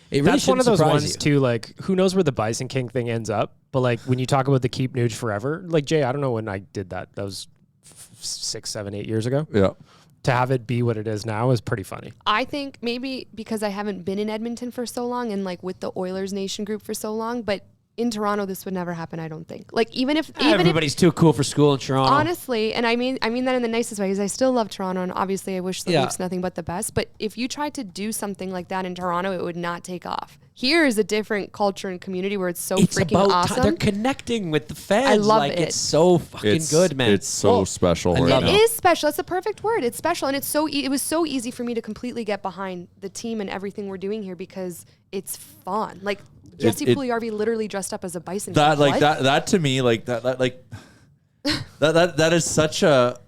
it really That's one of shouldn't those surprise ones you. too. Like, who knows where the Bison King thing ends up? But like, when you talk about the Keep Nuge Forever, like Jay, I don't know when I did that. That was 6, 7, 8 years ago. Yeah. To have it be what it is now is pretty funny. I think maybe because I haven't been in Edmonton for so long and like with the Oilers Nation group for so long, but in Toronto, this would never happen. I don't think. Like even if Everybody's too cool for school in Toronto. honestly, and I mean that in the nicest way, because I still love Toronto, and obviously I wish the Leafs nothing but the best. But if you tried to do something like that in Toronto, it would not take off. Here is a different culture and community where it's so freaking awesome. They're connecting with the fans. I love like, it. It's so fucking good, man. It's so special. I right love now. It is special. It's a perfect word. It's special, and it's so. It was so easy for me to completely get behind the team and everything we're doing here because it's fun. Like Jesse Puljujarvi literally dressed up as a bison. That King. like What? that to me like that is such a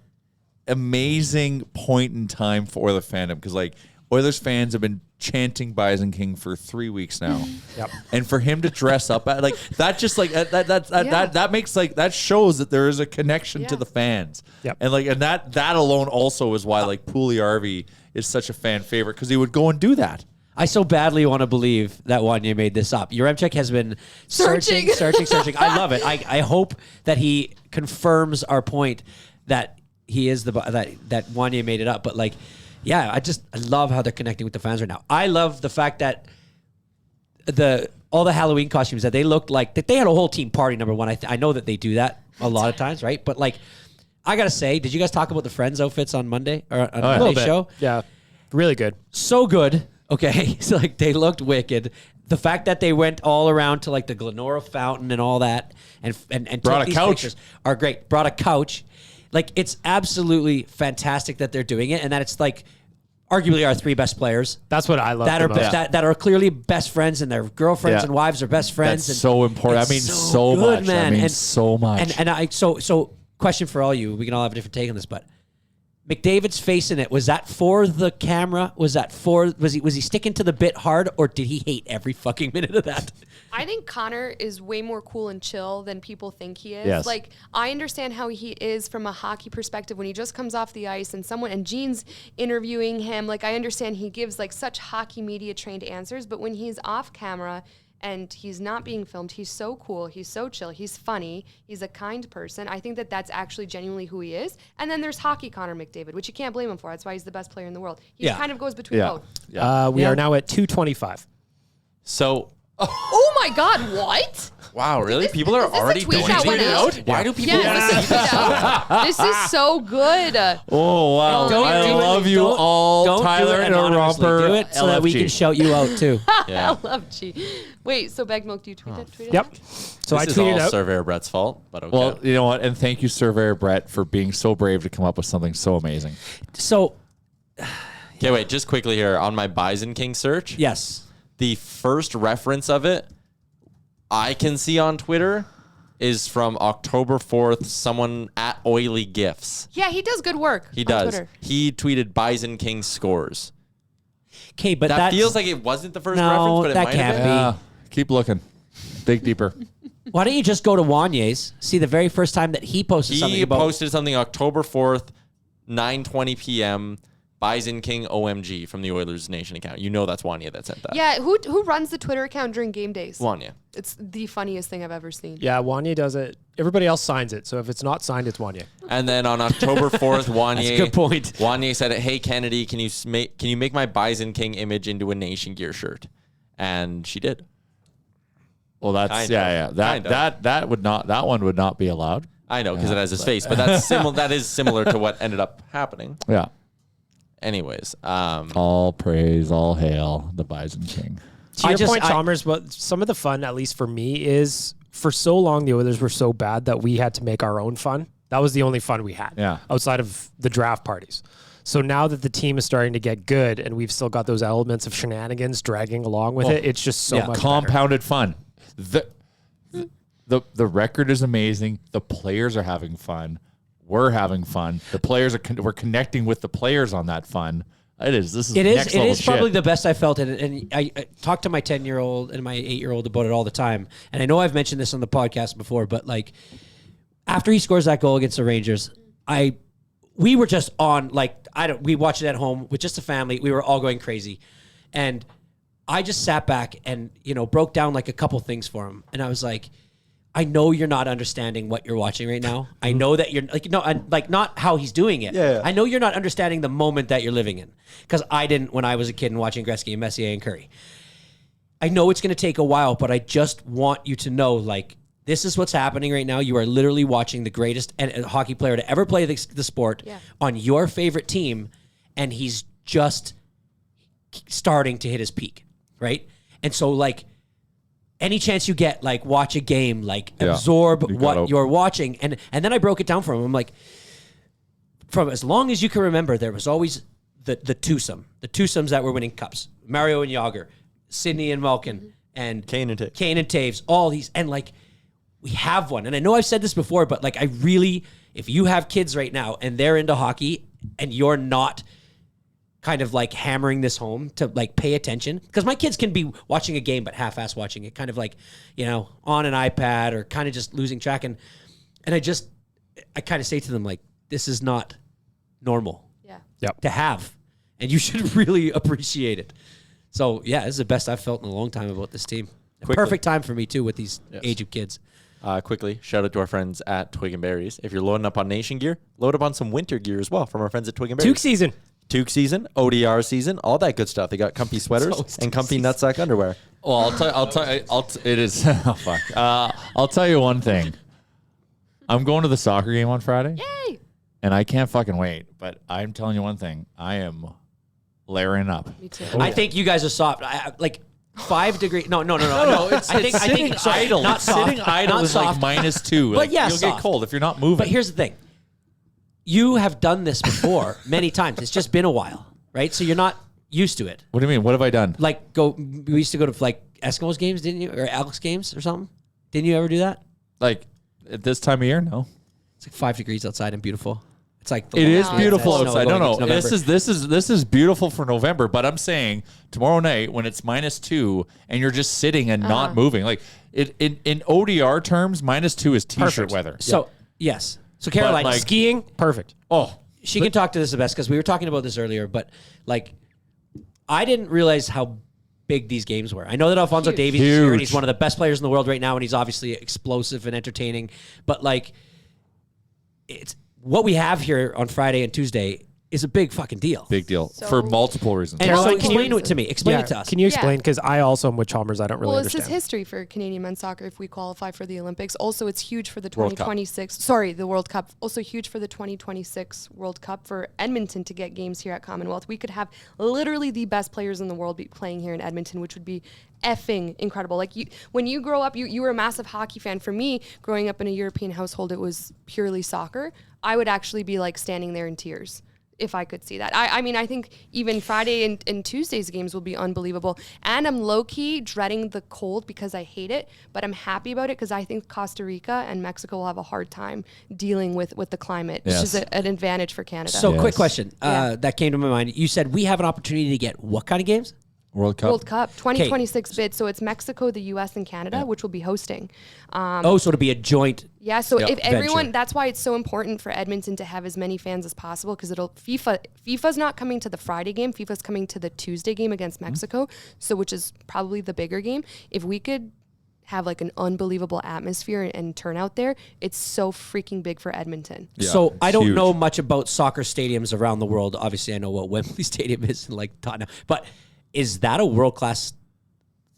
amazing point in time for the fandom, because like Oilers fans have been chanting Bison King for 3 weeks now. Yep. And for him to dress up like that, just like that makes like that shows that there is a connection to the fans. Yep. And like and that alone also is why like Puljujarvi is such a fan favorite, because he would go and do that. I so badly want to believe that Wanya made this up. Uremchek has been searching. I love it. I hope that he confirms our point that he is that Wanya made it up. But like, yeah, I love how they're connecting with the fans right now. I love the fact that all the Halloween costumes that they looked like that they had a whole team party. Number one, I know that they do that a lot of times, right? But like, I gotta say, did you guys talk about the Friends outfits on Monday or on Monday's show? Yeah, really good. So good. Okay, so like they looked wicked. The fact that they went all around to like the Glenora Fountain and all that, and Brought took a these couch. pictures are great. Brought a couch. Like it's absolutely fantastic that they're doing it, and that it's like arguably our three best players That's what I love. that the are most. that are clearly best friends, and their girlfriends Yeah. and wives are best friends. That's and so important. it's I mean, so much. I mean, so much. And I so question for all you. We can all have a different take on this, but McDavid's face in it, was that for the camera? Was he sticking to the bit hard, or did he hate every fucking minute of that? I think Connor is way more cool and chill than people think he is. Yes. Like, I understand how he is from a hockey perspective when he just comes off the ice and Gene's interviewing him. Like, I understand he gives like such hockey media trained answers, but when he's off camera and he's not being filmed, he's so cool, he's so chill, he's funny, he's a kind person. I think that that's actually genuinely who he is. And then there's hockey Connor McDavid, which you can't blame him for. That's why he's the best player in the world. He kind of goes between both. We are now at 225. So, Oh my God, what? wow, really? People are is this a already tweet that went donating out? out? Why do people Yeah, this is out. This is so good. Oh wow! Don't I do it. love you Don't- all, Don't Tyler do it and a anonymously. romper. Do it so that we LFG. can shout you out too. Yeah. I love G. Wait, so Bag Milk, do you tweet it? Yep. So I This is tweeted all out. Surveyor Brett's fault, but okay. Well, you know what? And thank you, Surveyor Brett, for being so brave to come up with something so amazing. So Okay, wait, just quickly here on my Bison King search. yes, The first reference of it I can see on Twitter is from October 4th, someone at Oily Gifts. Yeah, he does good work. He on does. Twitter. He tweeted Bison King scores. okay, but That that's, feels like it wasn't the first No, reference, but it that might can't have been. Yeah. Keep looking. Dig deeper. Why don't you just go to Wanye's? See the very first time that he posted something He about posted something October 4th, 9:20 p.m. Bison King OMG from the Oilers Nation account. You know that's Wanya that sent that. Yeah, who runs the Twitter account during game days? Wanya. It's the funniest thing I've ever seen. Yeah, Wanya does it. Everybody else signs it. So if it's not signed, it's Wanya. And then on October 4th, Wanya. That's a good point. Wanya said, "Hey Kennedy, can you make my Bison King image into a Nation Gear shirt?" And she did. Well, that's Kind yeah. of. That one would not be allowed. I know because it has his face, but that's that is similar to what ended up happening. Yeah. Anyways, All praise, all hail the Bison King. To your point, Chalmers, but some of the fun, at least for me, is for so long the Oilers were so bad that we had to make our own fun. That was the only fun we had outside of the draft parties. So now that the team is starting to get good and we've still got those elements of shenanigans dragging along with it, it's just so much compounded fun. The record is amazing. The players are having fun. We're having fun. The players we're connecting with the players on that fun. It is next level shit. Probably the best I felt it. And I talk to my 10-year-old and my 8-year-old about it all the time. And I know I've mentioned this on the podcast before, but like after he scores that goal against the Rangers, we were just on we watched it at home with just a family. We were all going crazy. And I just sat back and, broke down like a couple things for him. And I was like, I know you're not understanding what you're watching right now. I know that you're not how he's doing it. Yeah. I know you're not understanding the moment that you're living in, because I didn't when I was a kid and watching Gretzky and Messier and Curry. I know it's going to take a while, but I just want you to know, like, this is what's happening right now. You are literally watching the greatest hockey player to ever play the sport on your favorite team, and he's just starting to hit his peak, right? And so, like, any chance you get, like, watch a game, like, absorb what you're watching. And then I broke it down for him. I'm like, from as long as you can remember, there was always the twosome. The twosomes that were winning cups. Mario and Yager, Sidney and Malkin, and Kane and Taves, all these. And, like, we have one. And I know I've said this before, but, like, I really, if you have kids right now and they're into hockey and you're not kind of, like, hammering this home to, like, pay attention, because my kids can be watching a game but half-ass watching it, kind of like, you know, on an iPad or kind of just losing track. And I kind of say to them, like, this is not normal to have. And you should really appreciate it. So, yeah, this is the best I've felt in a long time about this team. Perfect time for me, too, with these age of kids. Quickly, shout out to our friends at Twig and Berries. If you're loading up on Nation gear, load up on some winter gear as well from our friends at Twig and Berries. Toque season, ODR season, all that good stuff. They got comfy sweaters and comfy nutsack underwear. Well, it is. Oh, fuck. I'll tell you one thing. I'm going to the soccer game on Friday. Yay! And I can't fucking wait. But I'm telling you one thing. I am layering up. Me too. I think you guys are soft. Like 5 degrees. No. It's I think idle. Not soft. Sitting idle not is soft. like -2. But Like, yeah, you'll soft. get cold if you're not moving. But here's the thing. You have done this before many times. It's just been a while, right? So you're not used to it. What do you mean? What have I done? Like we used to go to like Eskimos games, didn't you? Or Alex games or something? Didn't you ever do that? Like at this time of year? No. It's like 5 degrees outside and beautiful. It's like It is beautiful it's outside. snow No, going into this is beautiful for November. But I'm saying tomorrow night when it's -2 and you're just sitting and not moving, like in ODR terms, -2 is t-shirt Perfect. weather. So yes. So Caroline, like- Skiing, perfect. Oh, she can talk to this the best because we were talking about this earlier. But like, I didn't realize how big these games were. I know that Alphonso Davies is here and he's one of the best players in the world right now, and he's obviously explosive and entertaining. But like, it's what we have here on Friday and Tuesday is a big fucking deal. big deal So- for multiple reasons. And Caroline, so can you- explain it to me. Explain it to us. Can you explain? Yeah. Because I also am with Chalmers. I don't really Well, this is understand. history for Canadian men's soccer if we qualify for the Olympics. Also, it's huge for the World Cup. 2026. Sorry, the World Cup. Also huge for the 2026 World Cup for Edmonton to get games here at Commonwealth. We could have literally the best players in the world be playing here in Edmonton, which would be effing incredible. Like when you grow up, you were a massive hockey fan. For me, growing up in a European household, it was purely soccer. I would actually be like standing there in tears if I could see that. I mean, I think even Friday and Tuesday's games will be unbelievable. And I'm low-key dreading the cold because I hate it, but I'm happy about it because I think Costa Rica and Mexico will have a hard time dealing with the climate, which is an advantage for Canada. So, quick Yes. question Yeah. that came to my mind. You said we have an opportunity to get what kind of games? World Cup. World Cup 2026 bid. So it's Mexico, the U.S., and Canada, which will be hosting. So it'll be a joint. Yeah, so if everyone, venture. that's why it's so important for Edmonton to have as many fans as possible because FIFA's not coming to the Friday game. FIFA's coming to the Tuesday game against Mexico, so which is probably the bigger game. If we could have like an unbelievable atmosphere and turnout there, it's so freaking big for Edmonton. Yeah, So I it's don't huge. know much about soccer stadiums around the world. Obviously, I know what Wembley Stadium is in like Tottenham, but is that a world-class?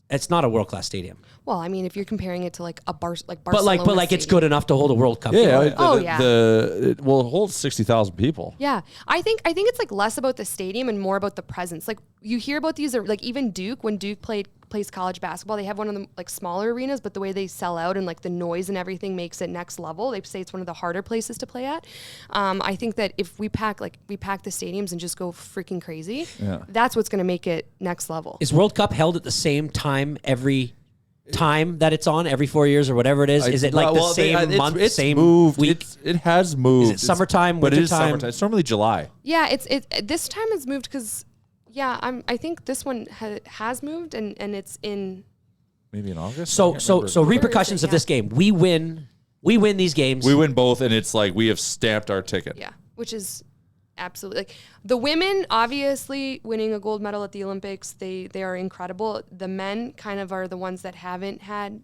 It's not a world-class stadium, Well, I mean, if you're comparing it to like a Barcelona, but like it's stadium. good enough to hold a World Cup. Yeah, game. Oh, yeah. It will hold 60,000 people. Yeah, I think it's like less about the stadium and more about the presence. Like you hear about these, like even Duke, when Duke plays college basketball, they have one of the like smaller arenas, but the way they sell out and like the noise and everything makes it next level. They say it's one of the harder places to play at. I think that if we pack the stadiums and just go freaking crazy, that's what's going to make it next level. Is World Cup held at the same time every time that it's on, every 4 years or whatever it is? Is it like the same month, it's same moved. week? It has moved. Is it summertime, but it is wintertime? summertime. It's normally July. Yeah, it's this time has moved because I think this one has moved and it's in. Maybe in August. I So can't so remember. so repercussions of Yeah. this game. We win these games. We win both, and it's like we have stamped our ticket. Yeah, which is absolutely like the women obviously winning a gold medal at the Olympics. They are incredible. The men kind of are the ones that haven't had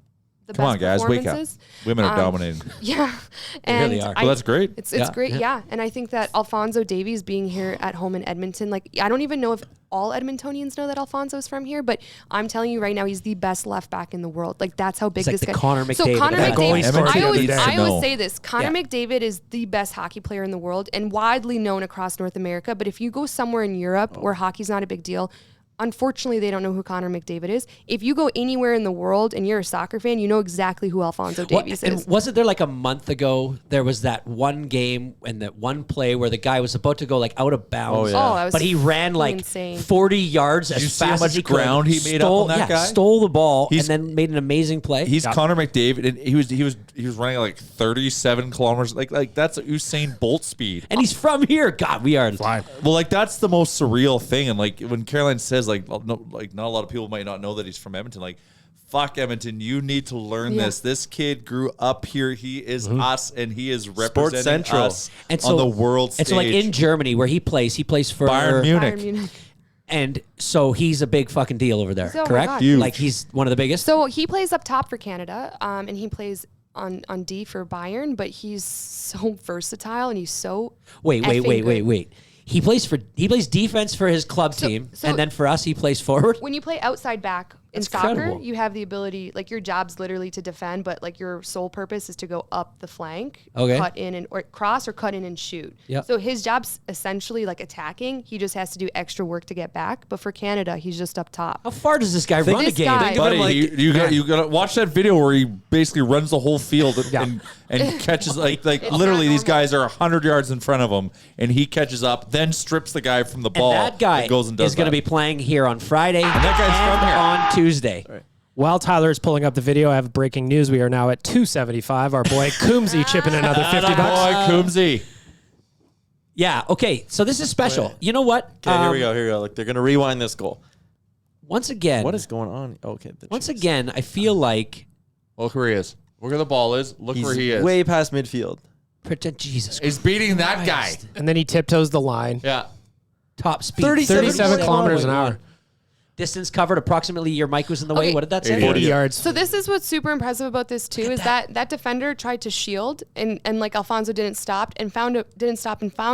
the Come best on, guys, wake up. performances. Women are dominating. Yeah, They and really are. Well, that's great. It's Yeah. great, yeah. And I think that Alfonso Davies being here at home in Edmonton, like I don't even know if all Edmontonians know that Alfonso's from here, but I'm telling you right now, he's the best left back in the world. Like that's how big He's like this the guy. Connor So McDavid Connor of that McDavid, Edmonton I always, needs to I know. always say this: Connor Yeah. McDavid is the best hockey player in the world and widely known across North America. But if you go somewhere in Europe where hockey's not a big deal, unfortunately, they don't know who Connor McDavid is. If you go anywhere in the world and you're a soccer fan, you know exactly who Alfonso Davies And is. wasn't there like a month ago, there was that one game and that one play where the guy was about to go like out of bounds, Oh, that was but he ran like insane. 40 yards you as see how fast much as he ground could. he made up on that guy? Stole the ball He's- and then made an amazing play. He's Connor McDavid, and he was running at like 37 kilometers. Like that's Usain Bolt speed. and he's from here. God, we are Well, like that's the most surreal thing, and like when Caroline says like not a lot of people might not know that he's from Edmonton. Like, fuck Edmonton, you need to learn Yeah. this. This kid grew up here. He is us, and he is representing Central. us And on the world And stage. so like in Germany where he plays for Bayern Munich. Bayern Munich. And so he's a big fucking deal over there, Oh my correct? God. Huge. Like he's one of the biggest. So he plays up top for Canada, and he plays on D for Bayern, but he's so versatile and he's so Wait. effing good. He plays defense for his club team, so- and then for us he plays forward. When you play outside back in That's soccer, incredible. you have the ability, like your job's literally to defend, but like your sole purpose is to go up the flank, Okay. cut in and or cross or cut in and shoot. Yep. So his job's essentially like attacking. He just has to do extra work to get back. But for Canada, he's just up top. How far does this guy run a this game? guy- Buddy, like- you got to watch that video where he basically runs the whole field and catches like literally these guys are 100 yards in front of him, and he catches up, then strips the guy from the ball. And that guy goes and does is going to that. be playing here on Friday and that guy's from here. on Tuesday. While Tyler is pulling up the video, I have breaking news. We are now at 275. Our boy Coombsy chipping another 50 bucks. Boy, Coombsy. Yeah. Okay. So this is special. You know what? Okay, here we go. Here we go. Look, they're gonna rewind this goal. Once again, What is going on? Okay. once again, I feel like Look where he is. Look where the ball is. Look he's where he is. way past midfield. pretend Jesus He's beating that guy. Christ. And then he tiptoes the line. Yeah. Top speed 37 kilometers an hour. Distance covered approximately. Your mic was in the way. Okay. What did that say? 40 yards. So this is what's super impressive about this too is that defender tried to shield and like Alfonso didn't stop and found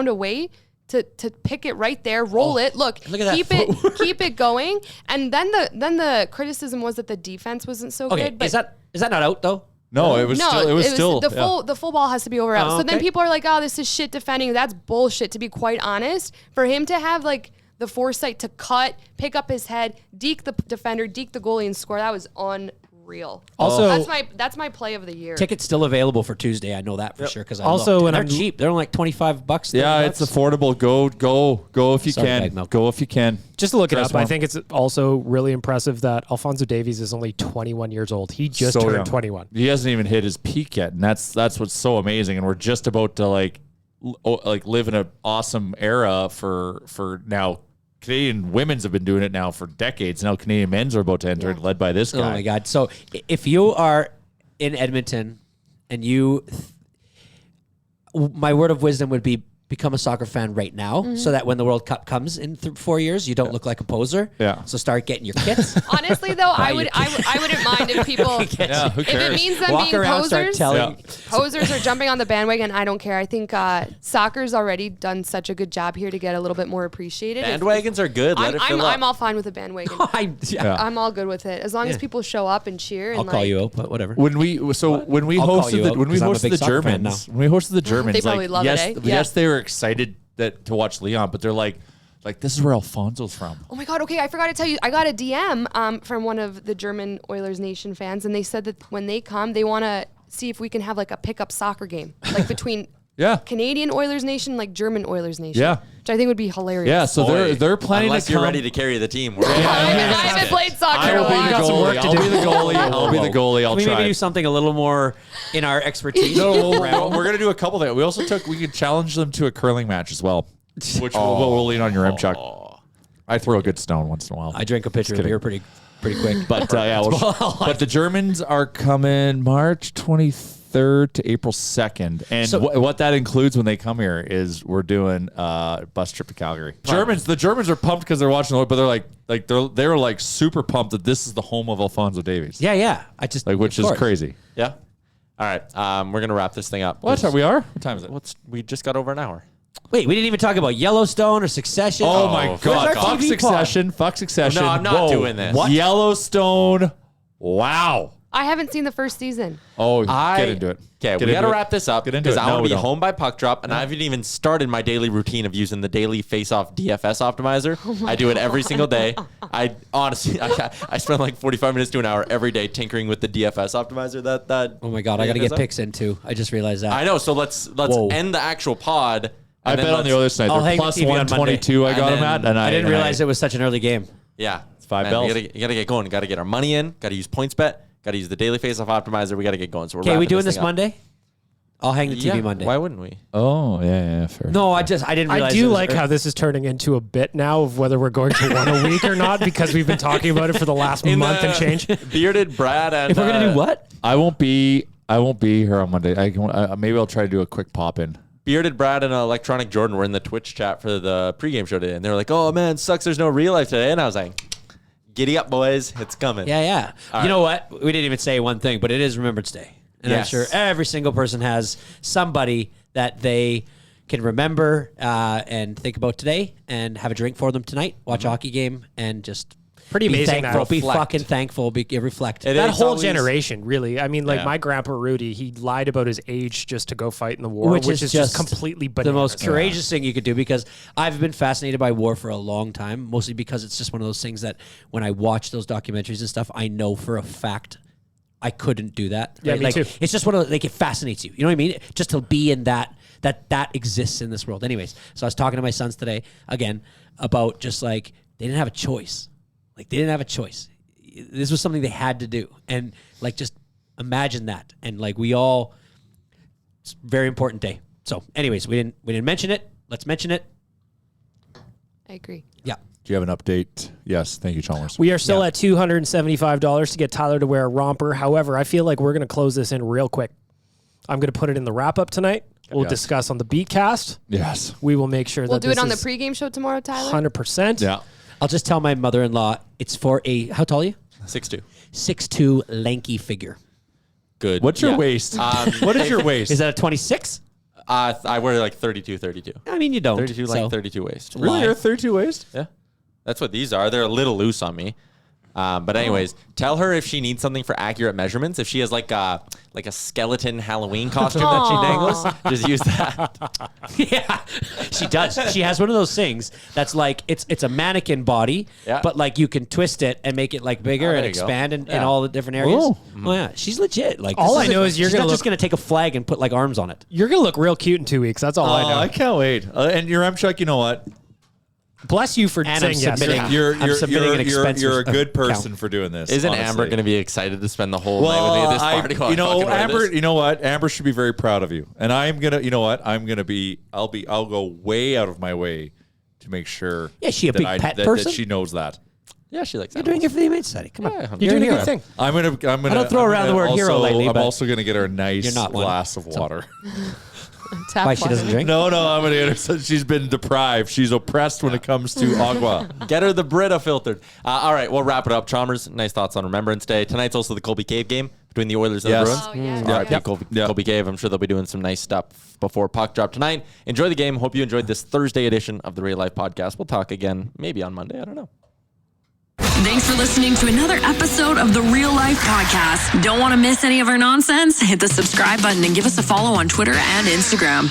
a way to pick it right there, roll it. Look at that keep it going. And then the criticism was that the defense wasn't so Okay. good. But Is that not out though? No, it was still. the full ball has to be over out. Oh, So then okay. people are like, "Oh, this is shit defending." That's bullshit. To be quite honest, for him to have like the foresight to cut, pick up his head, deke the defender, deke the goalie, and score, that was unreal. Also- that's my play of the year. Tickets still available for Tuesday. I know that for sure because I Also, looked. when They're I'm- cheap. They're only like $25. Yeah, $30. it's affordable. Go if you Sorry, can. bag milk. Go if you can. Just to look it Press up, I one. think it's also really impressive that Alfonso Davies is only 21 years old. He just So turned young. 21. He hasn't even hit his peak yet, and that's what's so amazing. And we're just about to like live in an awesome era for now. Canadian women's have been doing it now for decades. Now Canadian men's are about to enter, led by this guy. Oh my God. So if you are in Edmonton and my word of wisdom would be become a soccer fan right now so that when the World Cup comes in 4 years, you don't look like a poser. Yeah. So start getting your kits. Honestly, though, I wouldn't mind if people. Yeah, who If it cares? means them Walk being around, start posers, telling. posers are jumping on the bandwagon. I don't care. I think soccer's already done such a good job here to get a little bit more appreciated. Bandwagons are good. Let it fill up. I'm all fine with a bandwagon. Yeah. I'm all good with it as long as people show up and cheer. And I'll call you out, but whatever. When we I'll call you hosted out 'cause I'm a big the soccer fan Germans, when we hosted the Germans, They probably love yes, it, eh? yes, Yeah. they were excited to watch Leon, but they're like this is where Alfonso's from. Oh my God. Okay. I forgot to tell you, I got a DM from one of the German Oilers Nation fans, and they said that when they come, they want to see if we can have like a pickup soccer game, like between Yeah. Canadian Oilers Nation, like German Oilers Nation. Yeah. Which I think would be hilarious. Yeah, so Boy, they're planning unless to you're come. ready to carry the team. I haven't played soccer I in a will be the while. got some work goalie. to I'll do. be the goalie. I'll be the goalie. I'll Can we maybe try. do something a little more in our expertise? No, we're gonna do a couple things. We could challenge them to a curling match as well, which we'll lean on your rim, Chuck. I throw a good stone once in a while. I drink a pitcher of kidding. beer pretty quick. But but the Germans are coming March 23rd. 23rd to April 2nd. And what that includes when they come here is we're doing a bus trip to Calgary. The Germans are pumped because they're watching, but they're like super pumped that this is the home of Alphonso Davies. Yeah. Which is crazy. Yeah. All right. We're going to wrap this thing up. What time is it? We just got over an hour. Wait, we didn't even talk about Yellowstone or Succession. Oh my God. Fuck Succession. Fuck Succession. No, I'm not doing this. What? Yellowstone. Wow. I haven't seen the first season. Oh, get into it. Okay, we got to wrap this up Get into because it. I No, want we to be don't. home by puck drop, and I haven't even started my daily routine of using the daily face-off DFS optimizer. I do it every single day. I honestly, I spend like 45 minutes to an hour every day tinkering with the DFS optimizer. That Oh my God, I got to get picks in too. I just realized that. I know. So let's end the actual pod. I bet on the other side. I'll They're hang the plus TV on 122 I Monday. got And them at. And I didn't realize it was such an early game. Yeah, it's 5 Man, bells. You got to get going. Got to get our money in. Got to use points bet. Got to use the daily face-off optimizer. We got to get going. So we're Okay, we wrapping doing this thing up. Monday? I'll hang the TV Monday. Why wouldn't we? Oh, yeah, fair. No, I didn't realize. I do like how this is turning into a bit now of whether we're going to one a week or not because we've been talking about it for the last month and change. Bearded Brad and if we're gonna do what? I won't be here on Monday. Maybe I'll try to do a quick pop in. Bearded Brad and Electronic Jordan were in the Twitch chat for the pregame show today, and they were like, "Oh man, sucks. There's no real life today." And I was like, "Giddy up, boys! It's coming." Yeah. All you right. know what? We didn't even say one thing, but it is Remembrance Day, and Yes. I'm sure every single person has somebody that they can remember and think about today, and have a drink for them tonight. Watch a hockey game, and just Pretty be amazing thankful. that. Be Reflect. fucking thankful. Reflect. It That is whole always- generation, really. I mean, like Yeah. my grandpa Rudy, he lied about his age just to go fight in the war, Which which is is just just completely the bananas. most courageous thing you could do, because I've been fascinated by war for a long time, mostly because it's just one of those things that when I watch those documentaries and stuff, I know for a fact I couldn't do that. Yeah, right? me like, too. It's just one of those, like, it fascinates you. You know what I mean? Just to be in that exists in this world. Anyways, so I was talking to my sons today again about just like they didn't have a choice. Like they didn't have a choice. This was something they had to do, and like just imagine that. And like it's a very important day. So, anyways, we didn't mention it. Let's mention it. I agree. Yeah. Do you have an update? Yes. Thank you, Chalmers. We are still at $275 to get Tyler to wear a romper. However, I feel like we're going to close this in real quick. I'm going to put it in the wrap-up tonight. We'll discuss on the Beatcast. Yes. We will make sure We'll that do it this on the is pregame show tomorrow, Tyler. 100%. Yeah. I'll just tell my mother-in-law it's for a, how tall are you? 6'2". 6'2" lanky figure. Good. What's your waist? What is your waist? Is that a 26? I wear like 32. I mean, you don't. 32, so. like 32 waist. really? You're 32 waist? Yeah. That's what these are. They're a little loose on me. But anyways, tell her if she needs something for accurate measurements. If she has like a skeleton Halloween costume that she dangles, just use that. Yeah, she does. She has one of those things that's like it's a mannequin body, Yeah. but like you can twist it and make it like bigger there and you go. expand in Yeah. all the different areas. Cool. Oh yeah, she's legit. Like All this I know is you're she's gonna not just look- gonna take a flag and put like arms on it. You're going to look real cute in 2 weeks. That's all I know. I can't wait. And your Amtrak, you know what? Bless you for And saying I'm yes. submitting. You're I'm submitting an expense you're a good account. person for doing this. Isn't honestly. Amber going to be excited to spend the whole night with me at this party? while I fucking write Amber, this? you know what? Amber should be very proud of you. And I'm gonna, you know what? I'll go way out of my way to make sure. Yeah, is she a that big pet that person? she knows that. Yeah, she likes You're doing it for the Humane Society. Come on, You're doing a hero. good thing. I'm gonna. I don't throw around the word hero lately, I'm but also gonna get her a nice you're not one. glass of water. Tap Why she water. doesn't drink? No, I'm gonna get her. So she's been deprived. She's oppressed when it comes to agua. Get her the Brita filtered. All right, we'll wrap it up. Chalmers, nice thoughts on Remembrance Day. Tonight's also the Colby Cave game between the Oilers and Yes. the Bruins. Oh, yeah. All right, Yeah. Colby Cave. I'm sure they'll be doing some nice stuff before puck drop tonight. Enjoy the game. Hope you enjoyed this Thursday edition of the Real Life Podcast. We'll talk again maybe on Monday. I don't know. Thanks for listening to another episode of the Real Life Podcast. Don't want to miss any of our nonsense? Hit the subscribe button and give us a follow on Twitter and Instagram.